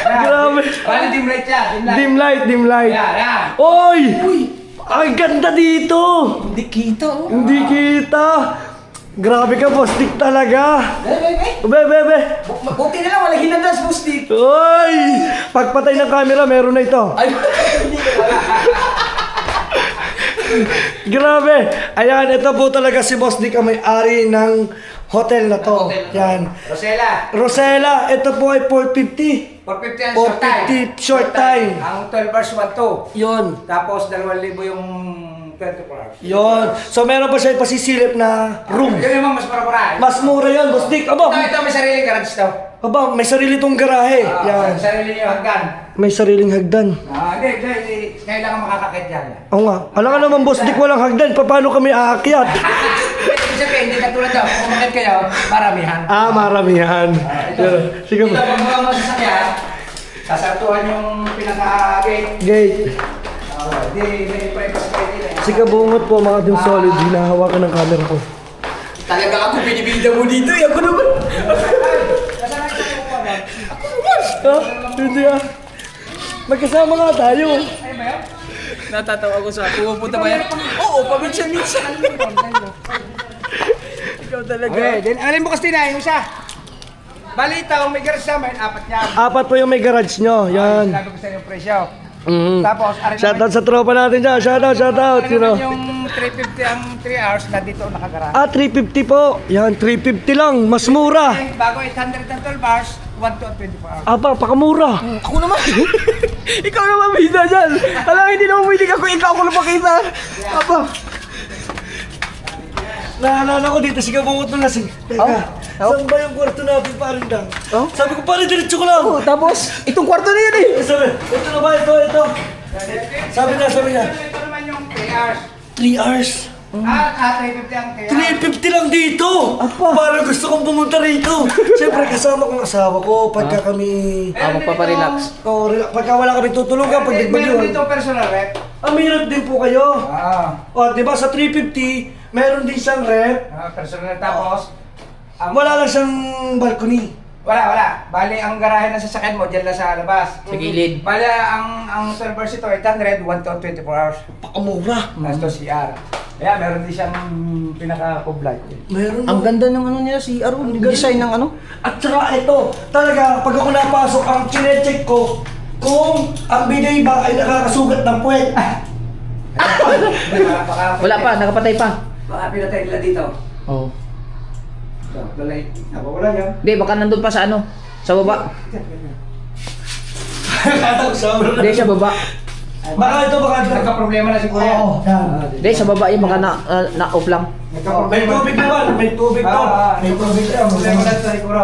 Grabe. Bali, dim light yan. Dim light. Yan. Uy! Ang ganda dito! Hindi kita oh. Hindi kita! Grabe ka, Boss Dick talaga! Bebe! Buti na lang, wala hinadas, Bustik. Uy! Pagpatay ng camera, meron na ito. Ay, hindi ko wala. Grabe! Ayan, ito po talaga si Boss Dick ang may-ari ng hotel na to. Yan. Rosella, ito po ay 450. 450 ang short time. 450 short time. Ang 12 hours 1 to. Yun. Tapos 2,000 yung 24 hours. Yun. So meron pa siya pasisilip na room. Yun yung mas para-para. Mas mura yun, Boss Dick. Aba, Ito may sariling garage daw. may sarili tong garahe. Yan. Sarili yung hagdan. May sariling hagdan. Hindi. Kailangan makakakit dyan. Oo nga. Alam ka naman, Boss Dick, walang hagdan. Paano kami aakyat? Ibig sabihin, hindi katulad daw, kung umakit kayo, maramihan. Ah, maramihan. Sige Dito, pag mga masasakyan, sasartuhan yung pinaka-gate. Gate. Hindi, may privacy kayo dito. Si Kabungot po mga Team Solid, hinahawakan ng camera ko. Talaga ako, binibida mo dito. Ako naman. Hindi ah. Magkasama nga tayo. Natatawa ko sa pupunta ba yan? Oo, paminsan-minsan. Ikaw talaga. Okay, then alin mo kasi na yung isa. Balita, may garage namin, 4 yan. 4 po yung may garage nyo. Yan. Sinabi ko sa yung presyo. Mm. Tapos, arin Shoutout sa tropa natin dyan. Shoutout. naman Sino? yung 350 ang 3 hours na dito nakagara. Ah, 350 po. Yan, 350 lang. Mas mura. Bago 812 hours, 1 to 24 hours. Aba, pakamura. Ako naman. Ikaw naman bida dyan. Alam, hindi naman pwede ako. Ikaw ko lang pakita. Aba. Naalala ko dito, si Kabungot nung lasing. Teka, saan ba yung kwarto natin parin lang? Sabi ko parin, diretso ko lang. Tapos, itong kwarto na yun eh. Sabi, ito na ba? Ito. Sabi niya. Ito naman yung 3 hours. 3 hours. 350 ang 3 hours. 350 lang dito! Parang gusto kong pumunta rito. Siyempre, kasama kong asawa ko pagka kami... magpaparelax. Oh, pagka wala kami tutulungan, pag Meron nagbagyuhan. dito personal rep. May rep din po kayo. O, di ba sa 350, meron din siyang rep. Personal tapos. Wala lang siyang balcony. Wala. Bali, ang garahe na sasakyan mo, dyan lang sa labas. Sa gilid. Bali, ang servers ito, 800, 1 to 24 hours. Pakamura. Tapos to CR. Kaya meron din siyang pinaka-kublay. Meron Ang ganda ng ano niya, CR, yung design ng ano. At saka ito, talaga, pag ako napasok, ang chinecheck ko, kung ang bidet ba ay nakakasugat ng puwet. Wala pa, nakapatay pa. Baka pinatay nila dito. Oo. So, lalay. Wala yan. Hindi, baka nandun pa sa ano? Sa baba. Hindi, sa baba. Baka ito. Nagka-problema na siguro yan. Oo, yan. Hindi, sa baba yung baka na-off lang. May tubig naman, may tubig to. May tubig to. Problema na ito siguro.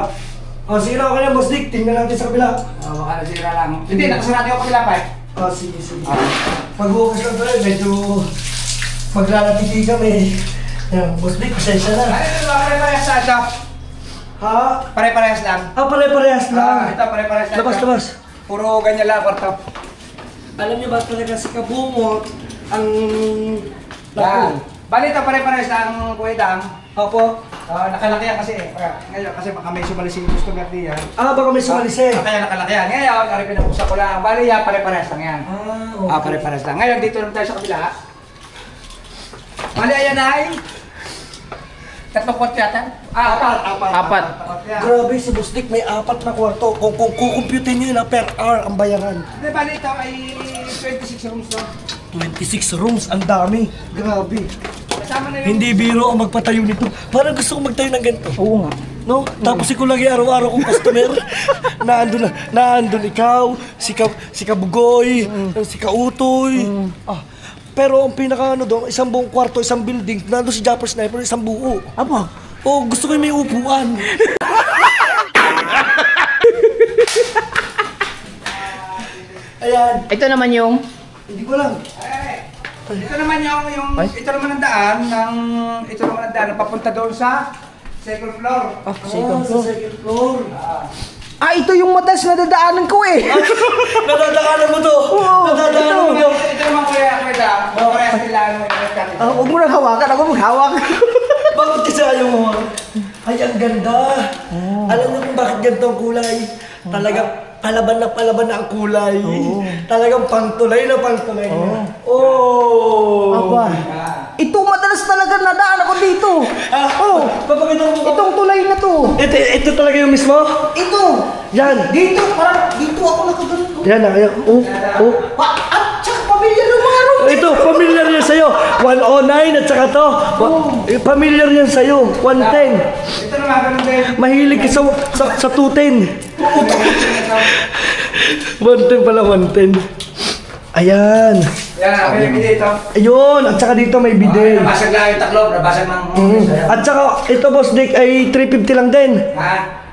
O, sira ka na, Boss Dick. Tingnan natin sa kabila. Baka nasira lang. Hindi, nakasarado yung kapila pa eh. O, sige. Pag-uwas lang tayo, medyo maglalapiti kami. Yan, Boss Dick, pasensya na. Ano ito ba? Pare-parehas na ito. Ha? Pare-parehas lang. Pare-parehas lang. Ito, pare-parehas lang. Labas. Puro ganyan lang, kwarto. Alam niyo ba talaga si Kabungot ang... Yan. Bali ito, pare-parehas lang, Kuya Dang. Opo. Nakalaki yan kasi. Ngayon, kasi baka may sumali si customer diyan. Baka may sumalisi. Kaya nakalaki yan. Ngayon, ari pinag-usap ko lang. Bali yan, pare-parehas lang yan. Okay. Pare-parehas lang. Ngayon, dito lang tayo sa kabila. Bali, ayan ay... 3 kwarto yata? 4. Grabe, si Boss Dick may 4 na kwarto. Kung kukumputin niyo na per hour ang bayaran. Hindi, bali ito ay 26 rooms to. 26 rooms, ang dami. Grabe. Kasama na yung... Hindi biro ang magpatayo nito. Parang gusto kong magtayo ng ganito. Oo nga. No? Tapos ikaw lagi araw-araw kong customer. Naandun ikaw, si Kabugoy, si Kautoy. Pero ang pinaka doon, isang buong kwarto, isang building, nandun si Japper Sniper, isang buo. Aba. Oh, gusto ko yung may upuan. Ayan. Ito naman yung... Hindi ko lang. Ito naman ito naman ang daan ng papunta doon sa second floor. Sa second floor. Ito yung matas na dadaanan ko eh. Nadadaanan mo to. Nadadaanan mo to. Ito naman kuya, parehas nila yung Huwag mo nang hawakan, ako maghawak. Bakit kasi ayaw mo? Ay, ang ganda. Alam niyo kung bakit ganito ang kulay? Talagang palaban na ang kulay. Talagang pangtulay na. Aba. Ito madalas talaga nadaan ako dito. Papakita mo ko. Itong tulay na to. Ito talaga yung mismo? Ito. Yan. Dito, parang dito ako nakagano. Yan. At saka pamilya ng mga room. Ito, familiar yan sa'yo. 109 at saka to. Familiar yan sa'yo. 110. Ito naman, ganun din. Mahilig ka sa 210. 110 pala, 110. Ayan. Yan, may bidet ito. Ayun, at saka dito may bidet. Nabasag lang yung taklob, nabasag ng... At saka, ito Boss Dick ay 350 lang din. Ha?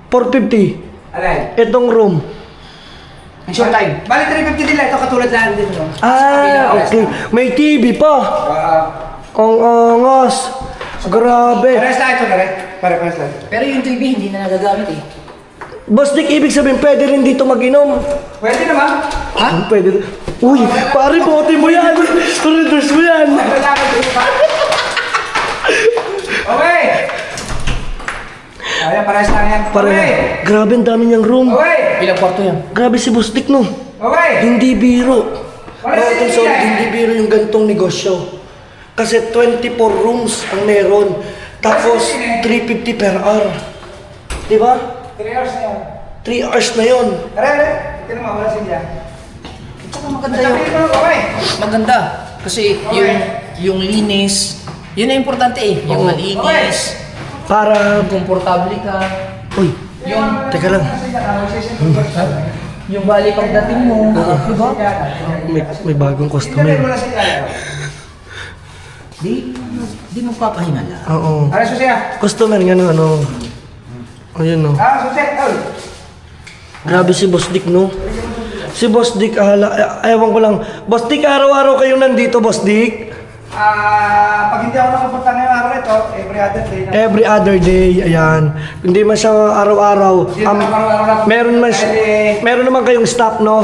450. Alay? Itong room. Short time. Bali 350 nila, ito katulad lang din. Okay. May TV pa. Ang angos. Grabe. Pares na ito, pares na. Pero yung TV hindi na nagagamit eh. Boss Dick, ibig sabihin pwede rin dito mag-inom. Pwede naman. Ha? Pwede. Uy, pare, bote mo yan. Reduce mo yan. Okay! Ayan, pares na yan. Pare, grabe ang dami niyang room. Okay! Ilang kwarto yan? Grabe si Boss Dick, no? Okay! Hindi biro. Mga solid, hindi biro yung gantong negosyo. Kasi 24 rooms ang meron. Tapos, 350 per hour. Diba? 3 hours na yan. 3 hours na yun. Tara. Ito naman, wala siya. Tsaka maganda yun. Maganda. Kasi yung linis, yun ang importante eh. Yung malinis. Para... Komportable ka. Uy, teka lang. Yung bali pagdating mo. Diba? May bagong customer. Di mo papahinga lang. Oo. Para siya. Customer nga no, ano. Ayun, no. Suset. Grabe si Boss Dick, no? Si Boss Dick, ewan ko lang. Boss Dick, araw-araw kayong nandito, Boss Dick? Pag hindi ako nakapunta ngayong araw ito, every other day na. Every other day, ayan. Hindi man siya araw-araw. Meron naman kayong staff, no?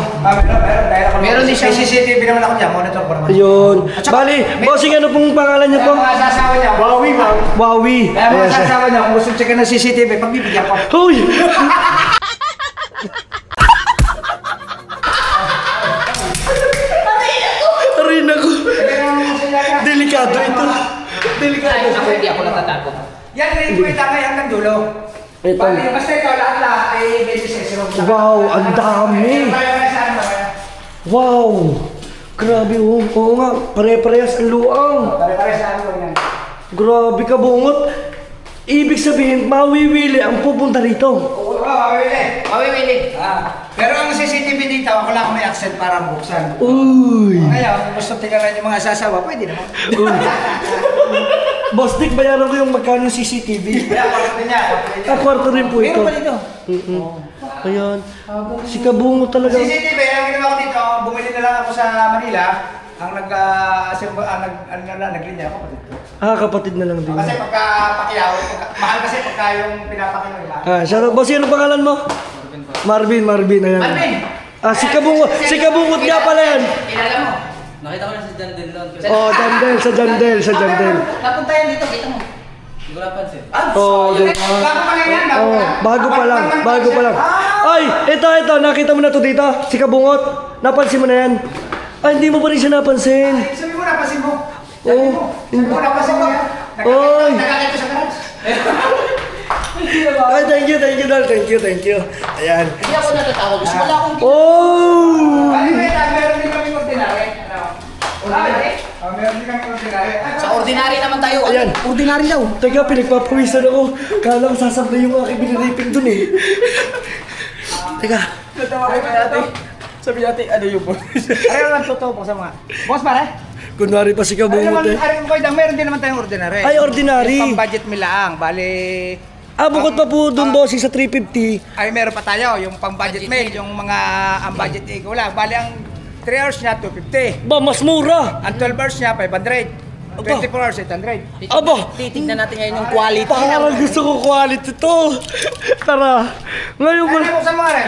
Meron din siya. CCTV naman ako dyan, monitor ko naman. Ayun. Bali, bossing, ano pong pangalan niya po? Mga sasawa niya. Wawi, ma'am. Wawi. Kaya mga Ayan siya. sasawa niya, kung gusto check ng CCTV, pagbibigyan ko. Hoy! Arin ako. Delikado ito. Delikado. Ako hindi ako natatakot. Yan, rin ko itangay hanggang dulo. Ito. Bali, basta ito, lahat-lahat ay beses. Wow, ang dami. Wow. Grabe, oh. Oo nga, pare-parehas ang luang. Pare-pare sa ano yan. Grabe ka, bungot. Ibig sabihin, mawiwili ang pupunta rito. Oo, mawili. Mawili. Pero ang CCTV dito, ako lang may accent para buksan. Uy. Ngayon, kung gusto tingnan yung mga sasawa, pwede naman. Uy. Boss Dick, bayaran ko yung magkano yung CCTV. Kaya, kwarto niya. Kwarto rin po ito. Meron pa dito. Ayan. Si Kabungo talaga. CCTV, ang ginawa ko dito, bumili na lang ako sa Manila. Ang naglinya ako dito. Kapatid na lang din. Kasi pagka pakiyaw, mahal kasi pagka yung pinapakiyaw nila. Shoutout. Boss, ano pangalan mo? Marvin. Ayan. Marvin! Si Kabungot nga pala yan. Kilala mo? Nakita ko na si Jandel doon. Oh, sa Jandel. Napunta yan dito, kita mo. Hindi ko napansin. Oh, Bago pa lang yan, bago pa lang. Ay, ito, nakita mo na to dito? Si Kabungot. Napansin mo na yan? Ay, hindi mo pa rin siya napansin. Sabi mo, napasin mo. Oh, Sabi mo, napasin mo yan. Oy. Nakakita sa garage. Ay, thank you, Dal. Thank you. Ayan. Hindi ako natatakot. Gusto wala akong Oh! Meron din kami ordinary. Meron din kami ordinary. Sa ordinary naman tayo. Ayan. Ordinary daw. Teka, pinagpapawisan ako. Kala ko sasablay yung aking biniripin dun eh. Teka. Natawa kayo kaya ate. Sabi natin, ano yung boss? Ayaw lang totoo po sa mga. Boss pare? Kunwari pa si Kabungot eh. Meron din naman tayong ordinary. Ay, ordinary. Pang budget mi lang. Bali, Bukod pa po dun bossing sa 350. ay meron pa tayo. Yung pang budget meal, yung mga ang budget ko lang. Bali, ang 3 hours niya, 250. Ba, mas mura. Ang 12 hours niya, 500. 24 hours, 800. Aba, Titignan natin ngayon yung quality. parang gusto ko quality to. Tara. Ngayon Ay, mo sa mga rin.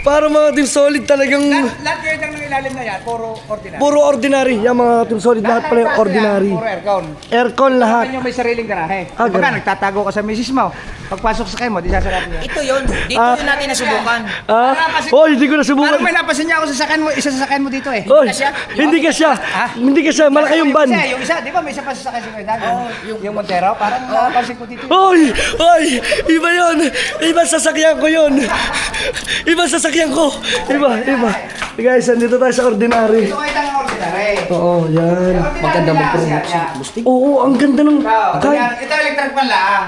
para mga team solid talagang Lahat kayo ng ilalim na yan, puro ordinary. puro ordinary. Yung mga team solid lahat pala yung ordinary. Puro aircon. Aircon lahat. Yan yung may sariling garahe. Ganun. Kumbaga, nagtatago ka sa misis mo. Pagpasok sa kayo mo, di sasarap niya. Ito yun. Dito yun natin nasubukan. Oh, hindi ko nasubukan. Parang may napasin niya ako sa sakyan mo, isa sa sakyan mo dito eh. Oy, hindi ka siya. Hindi ka siya. Malaki yung van. Yung isa, di ba may isa pa sa sakyan si Kuya Dago? Yung Montero, parang napasin ko dito. Oy! Iba yun! Iba sasakyan ko yun! Iba sasakyan ko! Iba. Guys, nandito tayo sa ordinary. Ito kayo ng ordinary. Oo, yan. Maganda mag-promote si Bustig. Oo, ang ganda ng... Ito electric pan lang.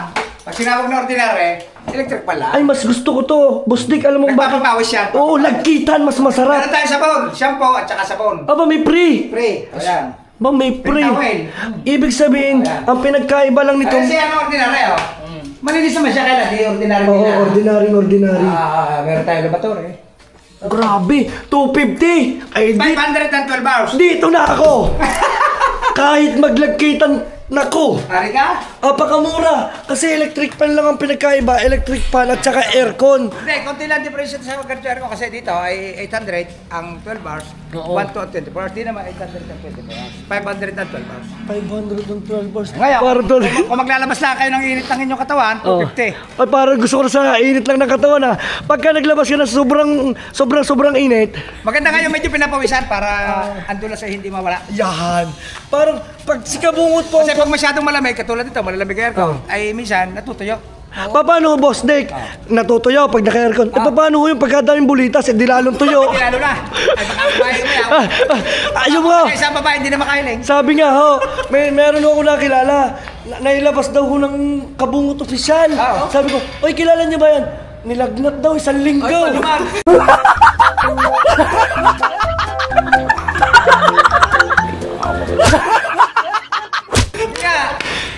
Pag sinawag na ordinary, electric pan lang. Ay, mas gusto ko to. Busdik, alam mo bakit? Nagpapawis yan. Oo, lagkitan, mas masarap. Meron tayo sabon, shampoo at saka sabon. Aba, may free. Free. Ayan. Ba, may free. Tawel. Ibig sabihin, ang pinagkaiba lang nito... Kasi ano ordinary oh. Malinis naman siya kaya di ordinary Oo, nila. ordinary. Meron tayo laboratory. Grabe, 250. Ay, 512 hours. dito na ako. Kahit maglagkitan Naku! Ari ka? Apakamura! Kasi electric fan lang ang pinagkaiba, electric fan at saka aircon. Hindi, konti lang difference sa magkakasya ko kasi dito ay 800 ang 12 hours, Oo. 1 to 24 hours. Di naman 800 ang 24 hours. 500 ang 12 hours. 512 bars. Ngayon, Para doon. kung maglalabas lang kayo ng init ng inyong katawan, 250. Ay, parang gusto ko na sa init lang ng katawan ha. Pagka naglabas ka na sobrang init, Maganda nga yung medyo pinapawisan para andun lang sa hindi mawala. yan. Parang pag sikabungot po. Kasi pag masyadong malamig, katulad nito, malalamig ang aircon, ay minsan natutuyo. Paano Boss Dick? Natutuyo pag naka-aircon. Paano yung pagkadaming bulitas, di lalong tuyo? Hindi lalo na. Ay baka babae mo yan. Ayun nga. Kaya isang babae hindi na makahiling. Sabi nga ho, meron ako nakilala. Nailabas daw ho ng kabungot opisyal. Oo. Sabi ko, oy kilala niyo ba yan? Nilagnat daw 1 linggo. Ay, paluman.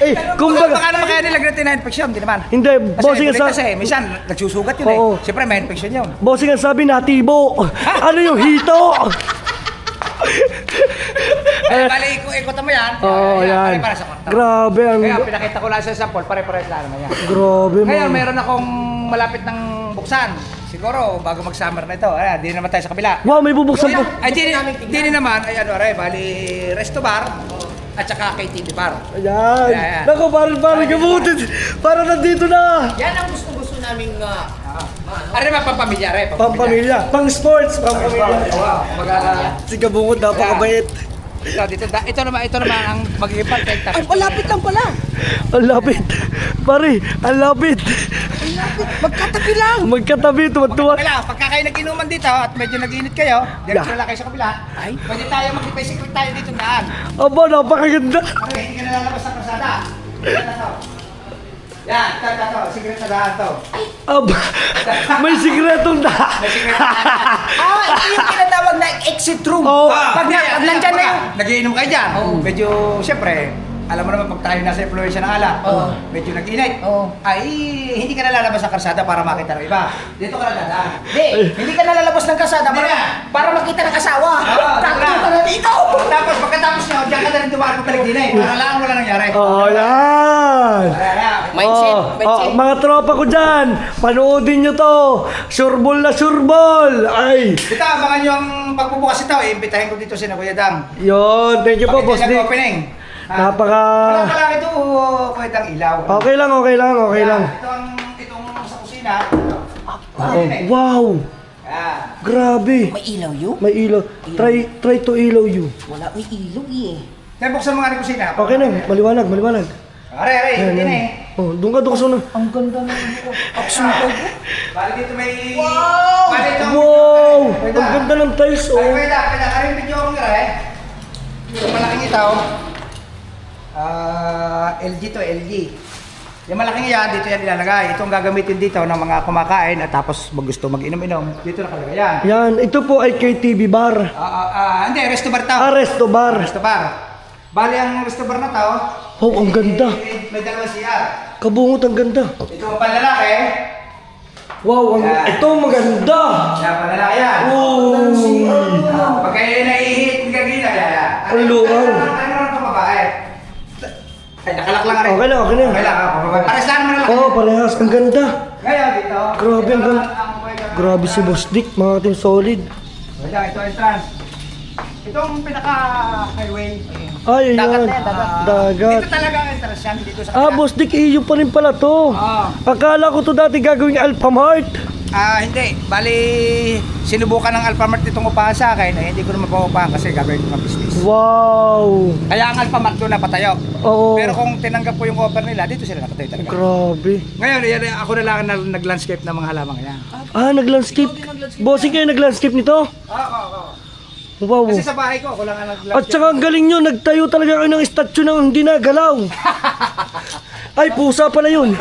Eh, kumbaga, Baka naman kaya nilagnat na infection, hindi naman. hindi, bossing Kasi, ang kasi minsan, nagsusugat yun Oo. eh. Siyempre, may infection yun. bossing ang sabi natibo. Ano yung hito? Kaya bali, ikot mo yan. Oo, yan. Pare-pare sa kwarto. Grabe ang Kaya pinakita ko lang sa sample, pare-pares lang naman yan. grabe Ngayon, man. meron akong malapit ng buksan. Siguro, bago mag-summer na ito. Ayan, di naman tayo sa kabila. Wow, may bubuksan po. Ay, di naman, ay ano, aray, bali, resto bar, at saka KTV bar. Ayan. Ayan. Naku, parang gabutin. Parang nandito na. Yan ang gusto-gusto naming Ano naman, pampamilya, aray, Pampamilya. Pang sports. Pampamilya. Wow, kumbaga, Si Kabungot, napakabait. ito naman ang magiging perfect. Ay, malapit lang pala. Ang lapit. Pare, ang lapit. Magkatabi lang. Magkatabi, tuwa-tuwa. Kailangan, pagka kayo nag-inuman dito at medyo nag-init kayo, diretso Yeah. na lang kayo sa kabila. Ay, pwede tayo mag-secret tayo dito daan. Aba, napakaganda. Pare, hindi ka nalalabas sa kalsada. Yan na to. Yan, ito, secret na daan to. Aba, may sikretong da. May secret na daan. Ito yung tinatawag na exit room. Oh. Pag nandyan na yung... Nagiinom kayo dyan. Medyo, siyempre, alam mo naman pag tayo nasa influensya ng alak, medyo nag-init. Ay, hindi ka nalalabas sa kalsada para makita ng iba. Dito ka na dadaan. Hindi ka nalalabas ng kasada Hindi na. para makita ng asawa. Takbo ka na dito. Tapos pagkatapos nyo, diyan ka na rin dumaan pabalik din eh. Para lang wala nangyari. Oh, yan. Mindset, mindset. Mga tropa ko dyan, panoodin nyo to. Surbol na surbol. Ay, Ito, abangan nyo ang pagbubukas ito. Iimbitahin ko dito si Kuya Dang. yun. Thank you po, Boss Dick. Opening. Napaka... Wala pa lang ito, Kuya Dang, ilaw. Okay lang. Yan, itong sa kusina. Oh, wow. Yan. Grabe. May ilaw yun? May ilaw. Try to ilaw you. Wala, may ilaw eh. Kaya buksan mo nga rin kusina. Okay na, maliwanag. Aray, hindi na eh. Oh, doon ka sa una. Ang ganda ng action ko. Bali dito may... Wow! Bali ito. Wow! Ang ganda ng tiles, Ay, oh. Kuya Dang, ano yung video akong gara eh? Yung malaking ito. LG to LG. Yung malaking yan, dito yan ilalagay. Ito ang gagamitin dito ng mga kumakain at tapos gusto mag-inom-inom. Dito nakalagay yan. Yan, ito po ay KTV bar. Hindi, resto bar to. Resto bar. Resto bar. Bali ang resto bar na to. Oh, ang ganda. May dalawang CR. Kabungot, ang ganda. Ito ang panlalaki. Wow, ito maganda. Yan, panlalaki yan. Pag kayo naihihit, hindi ka gina. Ang luwang. Ano naman pa babae? Ay, nakalak lang rin. Okay lang. Okay lang, pababae. Pares lang naman lang. Oh, parehas. Ang ganda. Ngayon, dito. Grabe, ang ganda. Grabe si Boss Dick, mga team solid. Ito entrance. Itong pinaka-highway. Ay, ayan. Dagat. Dito talaga ang entrance yan. Dito sa Boss Dick, iyo pa rin pala to. Akala ko to dati gagawing Alphamart. Hindi. Bali, sinubukan ng Alphamart itong upahan sa akin. Hindi ko naman paupahan kasi gagawin ko ng business. Wow. Kaya ang Alphamart doon napatayo. Oo. Pero kung tinanggap ko yung offer nila, dito sila nakatayo talaga. Grabe. Ngayon, ako na lang nag-landscape ng mga halaman yan. Nag-landscape. Bossing kayo nag-landscape nito? Oo. Wow. Kasi sa bahay ko, ako lang ang nag-landscape. At saka ang galing nyo, nagtayo talaga kayo ng statue ng hindi nagalaw. Ay, pusa pala yun.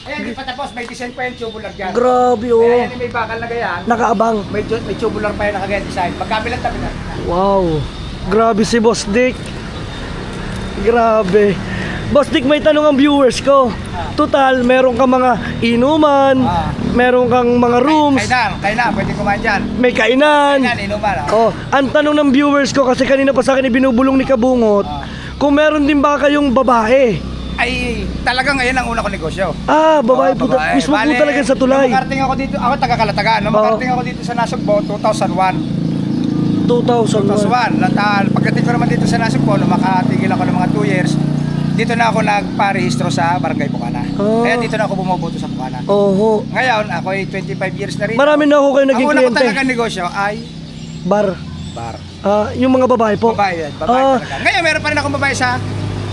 Ayan, di pa tapos. May design pa yung tubular dyan. Grabe, oh. Ayan, may bakal na ganyan. Nakaabang. May tubular pa yung nakaganyan design. Pagkabilang tabi na. Wow. Grabe si Boss Dick. Grabe. Boss Dick, may tanong ang viewers ko. Total, meron ka mga inuman, meron kang mga rooms, Kainan, pwede kumain dyan. may kainan. Inuman. Oh, ang tanong ng viewers ko, kasi kanina pa sa akin ibinubulong ni Kabungot, kung meron din ba kayong babae? Ay, talagang ngayon ang una ko negosyo. Ah, babae po. Mismo po talaga sa tulay. Nung makarating ako dito, ako taga-Kalatagan. Nung makarating ako dito sa Nasugbo, 2001. 2001. Pagdating ko naman dito sa Nasugbo, nung makatigil ako ng mga 2 years, dito na ako nagparehistro sa Barangay Bukana. Kaya dito na ako bumuboto sa Bukana. Oho. Ngayon, ako ay 25 years na rin. Marami na ako kayo naging Ang una ko kliyente. talaga negosyo ay Bar. bar. Yung mga babae po. Babae talaga. Ngayon, meron pa rin akong babae sa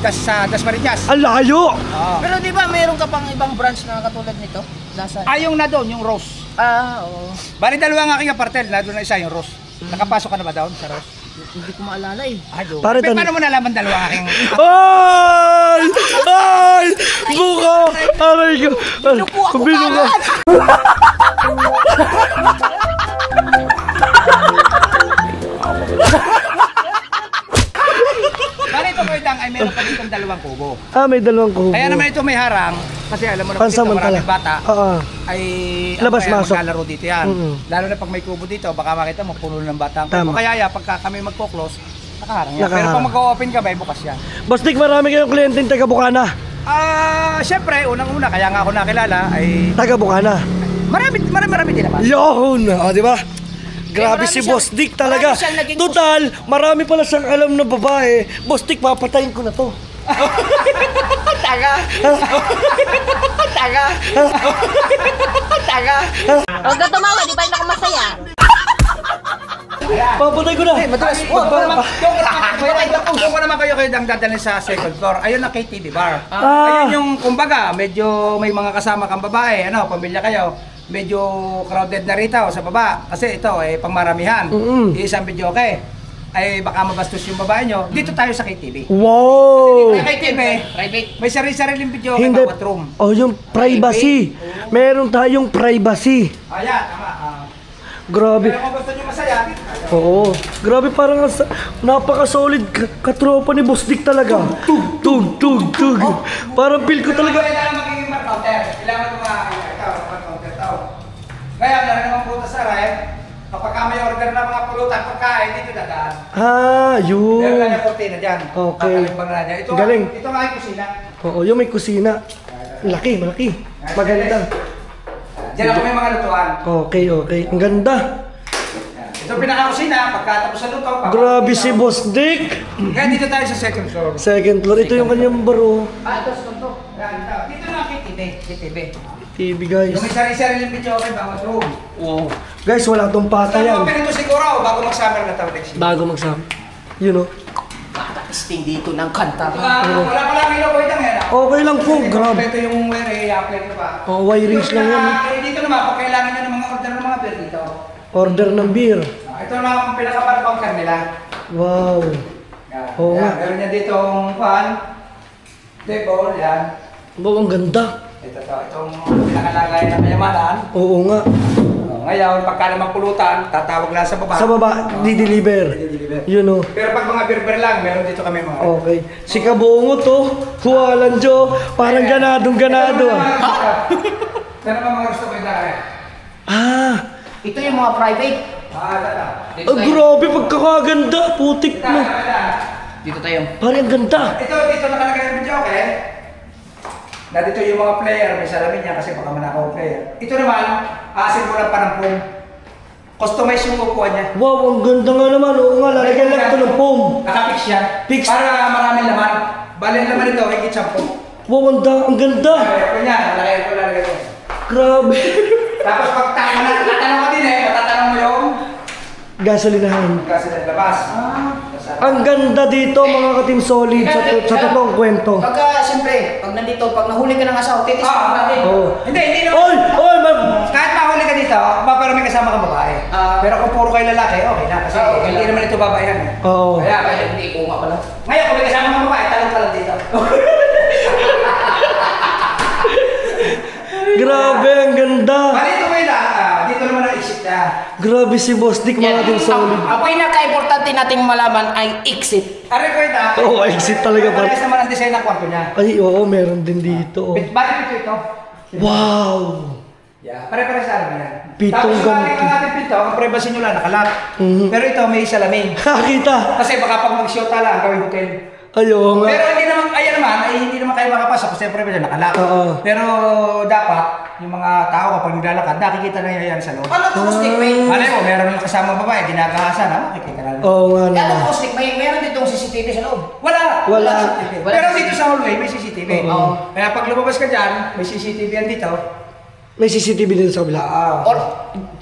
Dasmariñas. Ang layo! Pero di ba mayroon ka pang ibang branch na katulad nito? Nasa? Yung na doon, yung Rose. Oo. Bali, dalawa ang aking apartel. Na doon na isa, yung Rose. Nakapasok ka na ba doon sa Rose? Hindi ko maalala eh. Doon. Pare, Paano mo nalaman dalawa ang aking... Ay! Ay! Buka! Aray ko! Binuka! Bali, ito ko ay meron pa ditong dalawang kubo. May dalawang kubo. Kaya naman ito may harang. Kasi alam mo naman dito, Pansamantala. maraming bata. Ay Labas-masok. maglalaro dito yan. Lalo na pag may kubo dito, baka makita mo puno ng bata ang kubo. Tama. Kaya pagka kami magko-close, nakaharang yan. Pero Nakaharang. pag mag-open ka ba, bukas yan. Boss Dick, marami kayong kliyente taga Bukana. Siyempre, unang-una, kaya nga ako nakilala, ay Taga Bukana. marami din naman. Yun! Di ba? Grabe marami si siyang- Boss Dick talaga. marami siyang naging- Total, marami pala siyang alam na babae. Boss Dick, papatayin ko na to. Taga! Taga! Taga! Huwag ka tumawa, di ba ako masaya? Papatay ko na. Madalas, doon ko naman kayo ang dadalhin sa second floor. Ayun ang KTV bar. Ayun yung, kumbaga, medyo may mga kasama kang babae, pamilya kayo. Medyo crowded na rito sa baba. Kasi ito, pangmaramihan. Isang video ay baka mabastos yung babae nyo. Dito tayo sa KTV. Wow! Sa KTV, may sarili-sariling video kay Hindi. bawat room. Yung privacy. Meron tayong privacy. Ayan, tama. Grabe. Pero kung gusto nyo masaya, dito tayo. Oo. Grabe, parang napaka-solid katropa ni Boss Dick talaga. Tug. Parang feel ko talaga. Kailangan magiging counter. Kailangan mo counter tao. Kaya naman po sa rep, kapag may order na mga pulutan, pagkain, dito dadaan. Yun. Meron na yung kortina dyan. Okay. Kakalimbang na dyan. Ito, Galing. Ito nga yung kusina. Oo, yung may kusina. Malaki. Maganda. Diyan ako may mga lutuan. Okay. Ang ganda. Ito pinaka-kusina, pagkatapos sa luto. Grabe si Boss Dick. Kaya dito tayo sa second floor. Second floor. Ito yung kanyang baro. Ito sa luto. Dito na ang KTV. TV, guys. Yung may sarili-sarili video kay bawat room. Wow. Guys, wala tong pata Ito yan. open ito siguro bago mag-summer na taon next year. Bago magsama. Yun o. Sting dito ng kanta. Wala pa lang ilaw ko itang yan. Okay lang po. Grabe. Ito yung wire, i-apply ko pa. Wirings lang yan. Dito naman, pag kailangan nyo ng mga order ng mga beer dito. Order ng beer. Ito naman ang pinaka-counter nila. Wow. Oo nga. Meron niya dito ang fan. Table, yan. Wow, ang ganda. Itong pinakalagay na kayamanan. Oo nga. Ngayon, pagka naman pulutan, tatawag lang sa baba. Sa baba, di-deliver. Yun o. Pero pag mga beer lang, meron dito kami mga. Okay. Si Kabungot to. Huwalan Jo. Parang ganadong-ganado ah. Ito naman mga gusto ko yung dahil. Ito yung mga private. Ito. Grabe, pagkakaganda. Putik mo. Dito tayo. Parang ganda. Dito nakalagay yung video, okay? Na dito yung mga player, may salamin niya kasi baka manakaw player. Ito naman, asin mo lang pa ng foam. Customize yung upuan niya. Wow, ang ganda nga naman. Oo nga, lalagyan lang ito ng foam. Nakapix siya. Fix. Para maraming laman. Bali naman ito, higit 10. Wow, ang ganda. Ito niya, lalagay ko. Grabe. Tapos pag tatanong ko din matatanong mo yung Gasolinahan. kasi naglabas. Ang ganda dito mga ka-team solid sa totoong kwento. Pagka, siyempre, pag nandito, pag nahuli ka ng asawa, titis mo natin. Oo. Hindi Oy! naman. Kahit mahuli ka dito, pero may kasama kang babae. Pero kung puro kayo lalaki, okay na. Kasi Okay hindi lang. naman ito babayan. Oo. Kaya, Hindi ko nga pala. ngayon kung may kasama kang babae, talong ka lang dito. Grabe, ang ganda. Bali ito may dito naman ang isip niya. Grabe si Boss Dick, mga Team Solid. Ang pinaka-importante nating malaman ay exit. Are ko ito. Oo, exit talaga pa. Parehas naman ang design ng kwarto niya. Ay, oo, meron din dito. Bakit ito? Wow! Yeah. Pare-pare sa alam yan. Pitong Tapos ganito. ang ating pinto, ang privacy nyo lang nakalak. Mhm. Pero ito may salamin. Nakita! Kasi baka pag mag-shota lang, gawin hotel. Ayaw nga. Pero hindi naman, ayan naman, ay hindi naman kayo makapasok kasi siyempre may nakalak. Oo. Pero dapat, yung mga tao kapag naglalakad, nakikita na yan sa loob. Ano to, Bossdick? Malay mo, meron lang kasama babae, ginagahasan, makikita na lang. Oo nga Ano, naman. Bossdick? Meron ditong CCTV sa loob. Wala. Wala. CCTV. Pero dito sa hallway, may CCTV. Oo. Kaya pag lumabas ka dyan, may CCTV yan dito. May CCTV din sa kabila. Or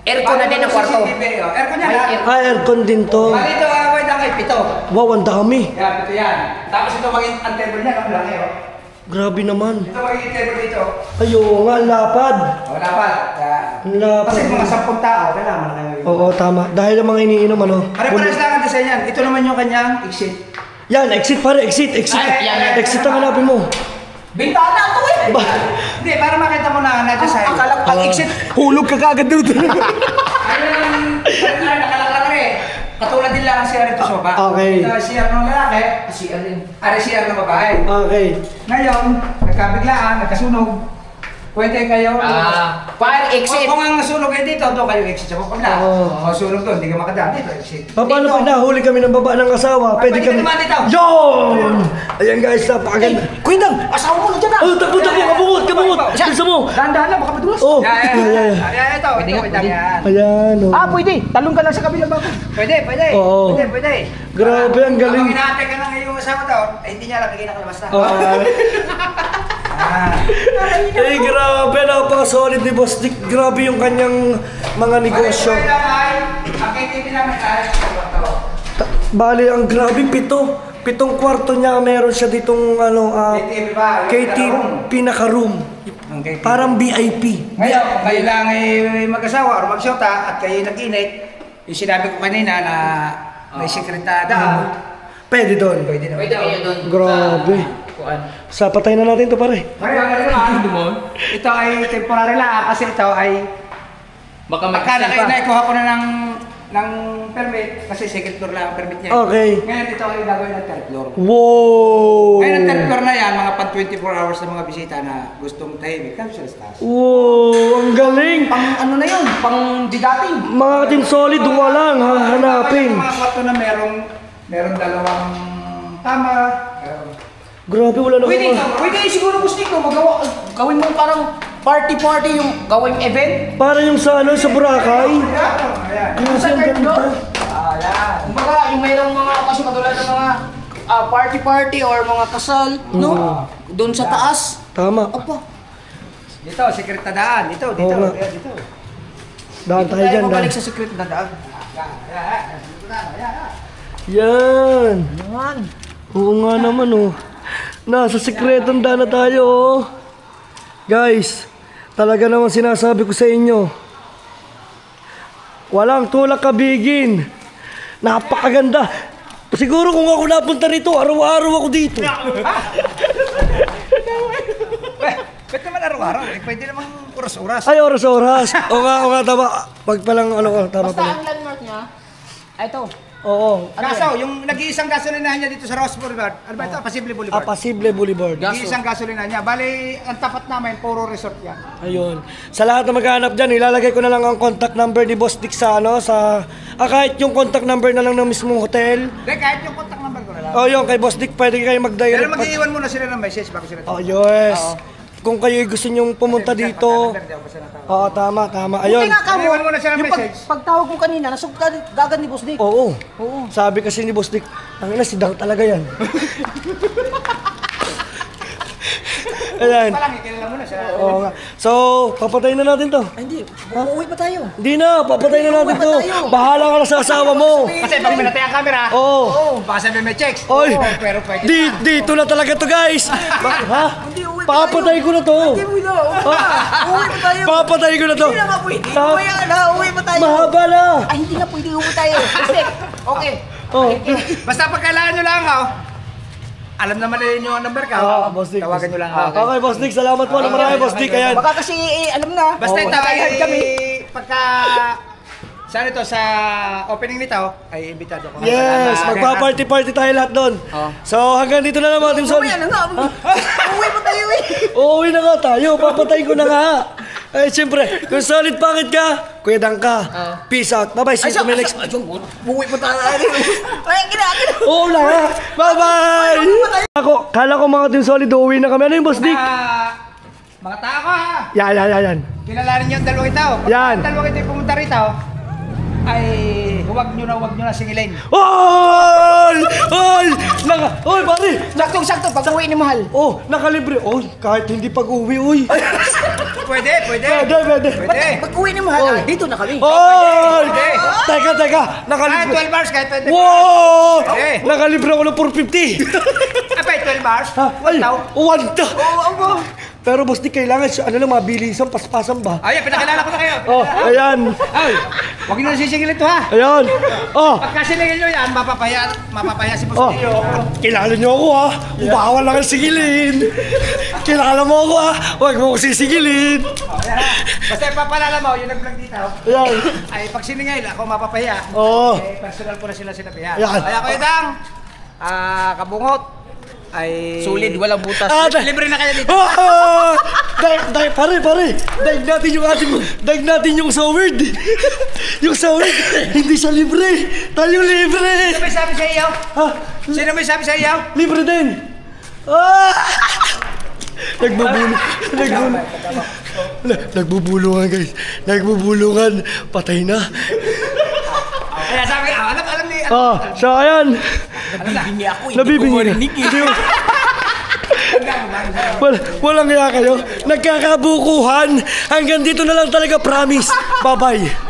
aircon na din ang kwarto. CCTV, aircon yan. May ha? aircon. Aircon din to. Bali ito, away na kay pito. Wow, ang dami. Yan, ito yan. Tapos ito maging ang table niya, ang laki oh. Grabe naman. Ito magiging table dito. Ayaw nga, ang lapad. Wala pa. Ang lapad. Kasi mga 10 tao, kailangan na kayo. Oo, tama. Dahil ang mga iniinom, ano? Pare-pares lang ang design yan. Ito naman yung kanyang exit. Yan, exit pare, exit, exit. Ay, Exit ang hanapin mo. Bintana to eh! Hindi, para makita mo na nandiyan sa Akala ko ang exit. Hulog ka kagad doon. Ayun, nakalakala rin. Katulad din lang ang CR ito sa baba. Okay. Ito ang CR ng lalaki. CR din. CR ng babae. Okay. Ngayon, nagkabiglaan, nagkasunog. Pwede kayo. Fire exit. Kung ang sunog ay dito, doon kayo exit sa kabila. Oo. O sunog doon, hindi ka makadaan. Dito, exit. Paano pag nahuli kami ng baba ng asawa? Pwede Pwede kami... ka naman dito. Yun! Ayan guys, napakaganda. Quindang! Asawa mo na dyan ah! Oh, takbo, kabungot, kabungot. Bilisan mo. Dahan-dahan lang, baka madulas. Oh, Yan, yeah, yeah. Ayan, ito. Pwede nga, Ito, pwede. yan. Ayan, oh. Pwede. Talong ka lang sa kabila bago. Pwede, pwede. Oo. Pwede. Grabe, ang galing. Kapag inaantay ka ng iyong asawa daw, ay hindi niya alam, bigay na kalabas na. Oh, Ah. eh, grabe, napaka-solid ni Boss Dick. Grabe yung kanyang mga negosyo. Bali, lang ay, ang KTV namin ay sa kwarto. Bali, ang grabe, pitong kwarto niya, meron siya ditong, ano, KTV ba? Yung KTV, pinaka-room. Ang KTV. Parang VIP. Ngayon, kung kayo lang ay mag-asawa o mag-shota at kayo nag-init, yung sinabi ko kanina na may sekretada, Pwede doon. pwede naman. Pwede kayo doon. Grabe. Sa patay na natin to pare. Ito ay temporary lang kasi ito ay Baka akala kayo naikuha ko na ng permit kasi second floor lang ang permit niya. Okay. Ngayon ito ay gagawin ng third floor. Wow! Ngayon ang third floor na yan, mga pang 24 hours na mga bisita na gustong tahimik. Kami sa taas. Wow! Ang galing! Pang ano na yun? Pang didating. Mga team solid, walang hahanapin. Mga kwarto na merong dalawang tama. Grabe, wala na Pwede siguro gusto nito gawin mo parang party yung gawing event. Para yung sa ano, sa Boracay. Ayan. Yung sa third ganito. floor? Ayan. Kumbaga, yung mayroong mga okasyon katulad ng mga party or mga kasal, no? Doon sa taas. Tama. Apa. Dito, sekretadaan. Dito. Oo nga. Ayan, dito. Daan tayo dyan. Babalik Daan. sa secret na daan. Yan. Yan. Oo nga naman oh. Nasa sikretong daan na tayo oh. Guys, talaga naman sinasabi ko sa inyo. Walang tulak kabigin. Napakaganda. Siguro kung ako napunta rito, araw-araw ako dito. Pwede naman araw-araw. Pwede naman oras-oras. Ay, oras-oras. O nga, tama. Pag palang ano, tama Basta pala. ang landmark niya, ito. Oo. Kaso, yung nag-iisang gasolinahan niya dito sa Ross Boulevard, ano ba ito? Pasible Boulevard. Apasible Boulevard. Nag-iisang gasolinahan niya. Bali, ang tapat namin, puro resort yan. Ayun. Sa lahat na maghahanap dyan, ilalagay ko na lang ang contact number ni Boss Dick sa ano, sa... kahit yung contact number na lang ng mismong hotel. Hindi, kahit yung contact number ko na lang. O yun, kay Boss Dick, pwede kayo mag-direct. Pero mag-iiwan muna sila ng message bago sila. Oh, yes. Kung kayo gusto nyong pumunta dito. Oo, tama. Ayun. Buti nga ka mo, Iwan mo na siya ng yung message. pagtawag mo kanina, nasugdagan ni Boss Dick. Oo. Sabi kasi ni Boss Dick, ang ina, si Dang talaga yan. Ayan. Palang, ikilala mo na siya. Oo nga. So, papatayin na natin to. Ay, hindi. Uuwi pa tayo. Hindi na, papatayin na natin to. Bahala ka na sa asawa mo. Kasi pag minatay ang camera, Oo. baka sabihin may checks. Oy, Pero pwede dito na talaga to guys. Ha? Hindi, uuwi pa tayo. Papatay ko na to. Hindi, uwi na. Uuwi pa tayo. Papatay ko na to. Hindi na nga pwede. Ha? Uwi na, uuwi pa tayo. Mahaba na. Ay, hindi na pwede uuwi tayo. Kasi, okay. Oh. Basta pag kailangan nyo lang ako, alam naman na yung number ka. Boss Dick. Tawagan nyo lang ako. Okay, Boss Dick. Salamat po na marami, Boss Dick. Ayan. Baka kasi, alam na. Basta ito ay magkakahad kami. pagka Saan ito? Sa opening nito, ay imbitado ko. Yes, magpa-party-party tayo lahat doon. Oh. So hanggang dito na lang mga Team Solid. Uwi mo tayo, uwi! Uuwi na nga tayo, papatay ko na nga. Eh, siyempre, kung solid pangit ka, Kuya Dangka. Peace out. Bye-bye, see you to my next. Buwi mo tayo. Ay, ginagin. Oo na nga. Bye-bye! Kala ko mga Team Solid, uuwi na kami. Ano yung Boss Dick? Mga tao ko ha! Yan. Kilalanin niyo ang dalawang ito. Pag Yan. ang dalawang ito yung pumunta rito, ay huwag nyo na singilin. Oy! Oy, pare! Saktong-sakto, pag uwi ni Mahal. Oh, nakalibre. Oh, kahit hindi pag-uwi, uy. Pwede. Pwede. Pag uwi ni Mahal, dito na kami. Oy! Pwede. Teka, Ah, nakalibre. 12 bars kahit pwede. Wow! Pwede. Nakalibre ako ng 450. Abay, 12 bars. Ha? Ay, 1,000. 1,000. Pero boss, di kailangan siya, ano lang, mabilisan, paspasan ba? Ay, pinakilala ko na kayo. Oh, ayan. Ay, huwag nyo nasisingil ito ha. Ayan. Oh, Pagka sinigil nyo yan, mapapaya si Boss oh. Leo. Kilala niyo ako ha. Bawal lang ang sigilin. Kilala mo ako ha. Huwag mo ako sisigilin. Basta ipapalala mo, yung nag-vlog dito, Ayan. ay pag siningil, ako mapapaya. Oo. Eh, personal ko na sila sinabihan. Yan. Kaya Kuya Dang, kabungot, ay... Solid, walang butas. Libre na kayo dito. Oh! Pare. Daig natin yung sa word. Yung sa word, hindi siya libre. Tayo libre. Sino may sabi sa iyo? Ha? Sino may sabi sa iyo? Libre din. Ah! Nagbubulungan guys. Nagbubulungan. Patay na. Kaya sabi, alam ni... So ayan. Nabibingi ako. Nabibingi na. Walang kaya kayo. Nagkakabukuhan. Hanggang dito na lang talaga, promise. Bye-bye.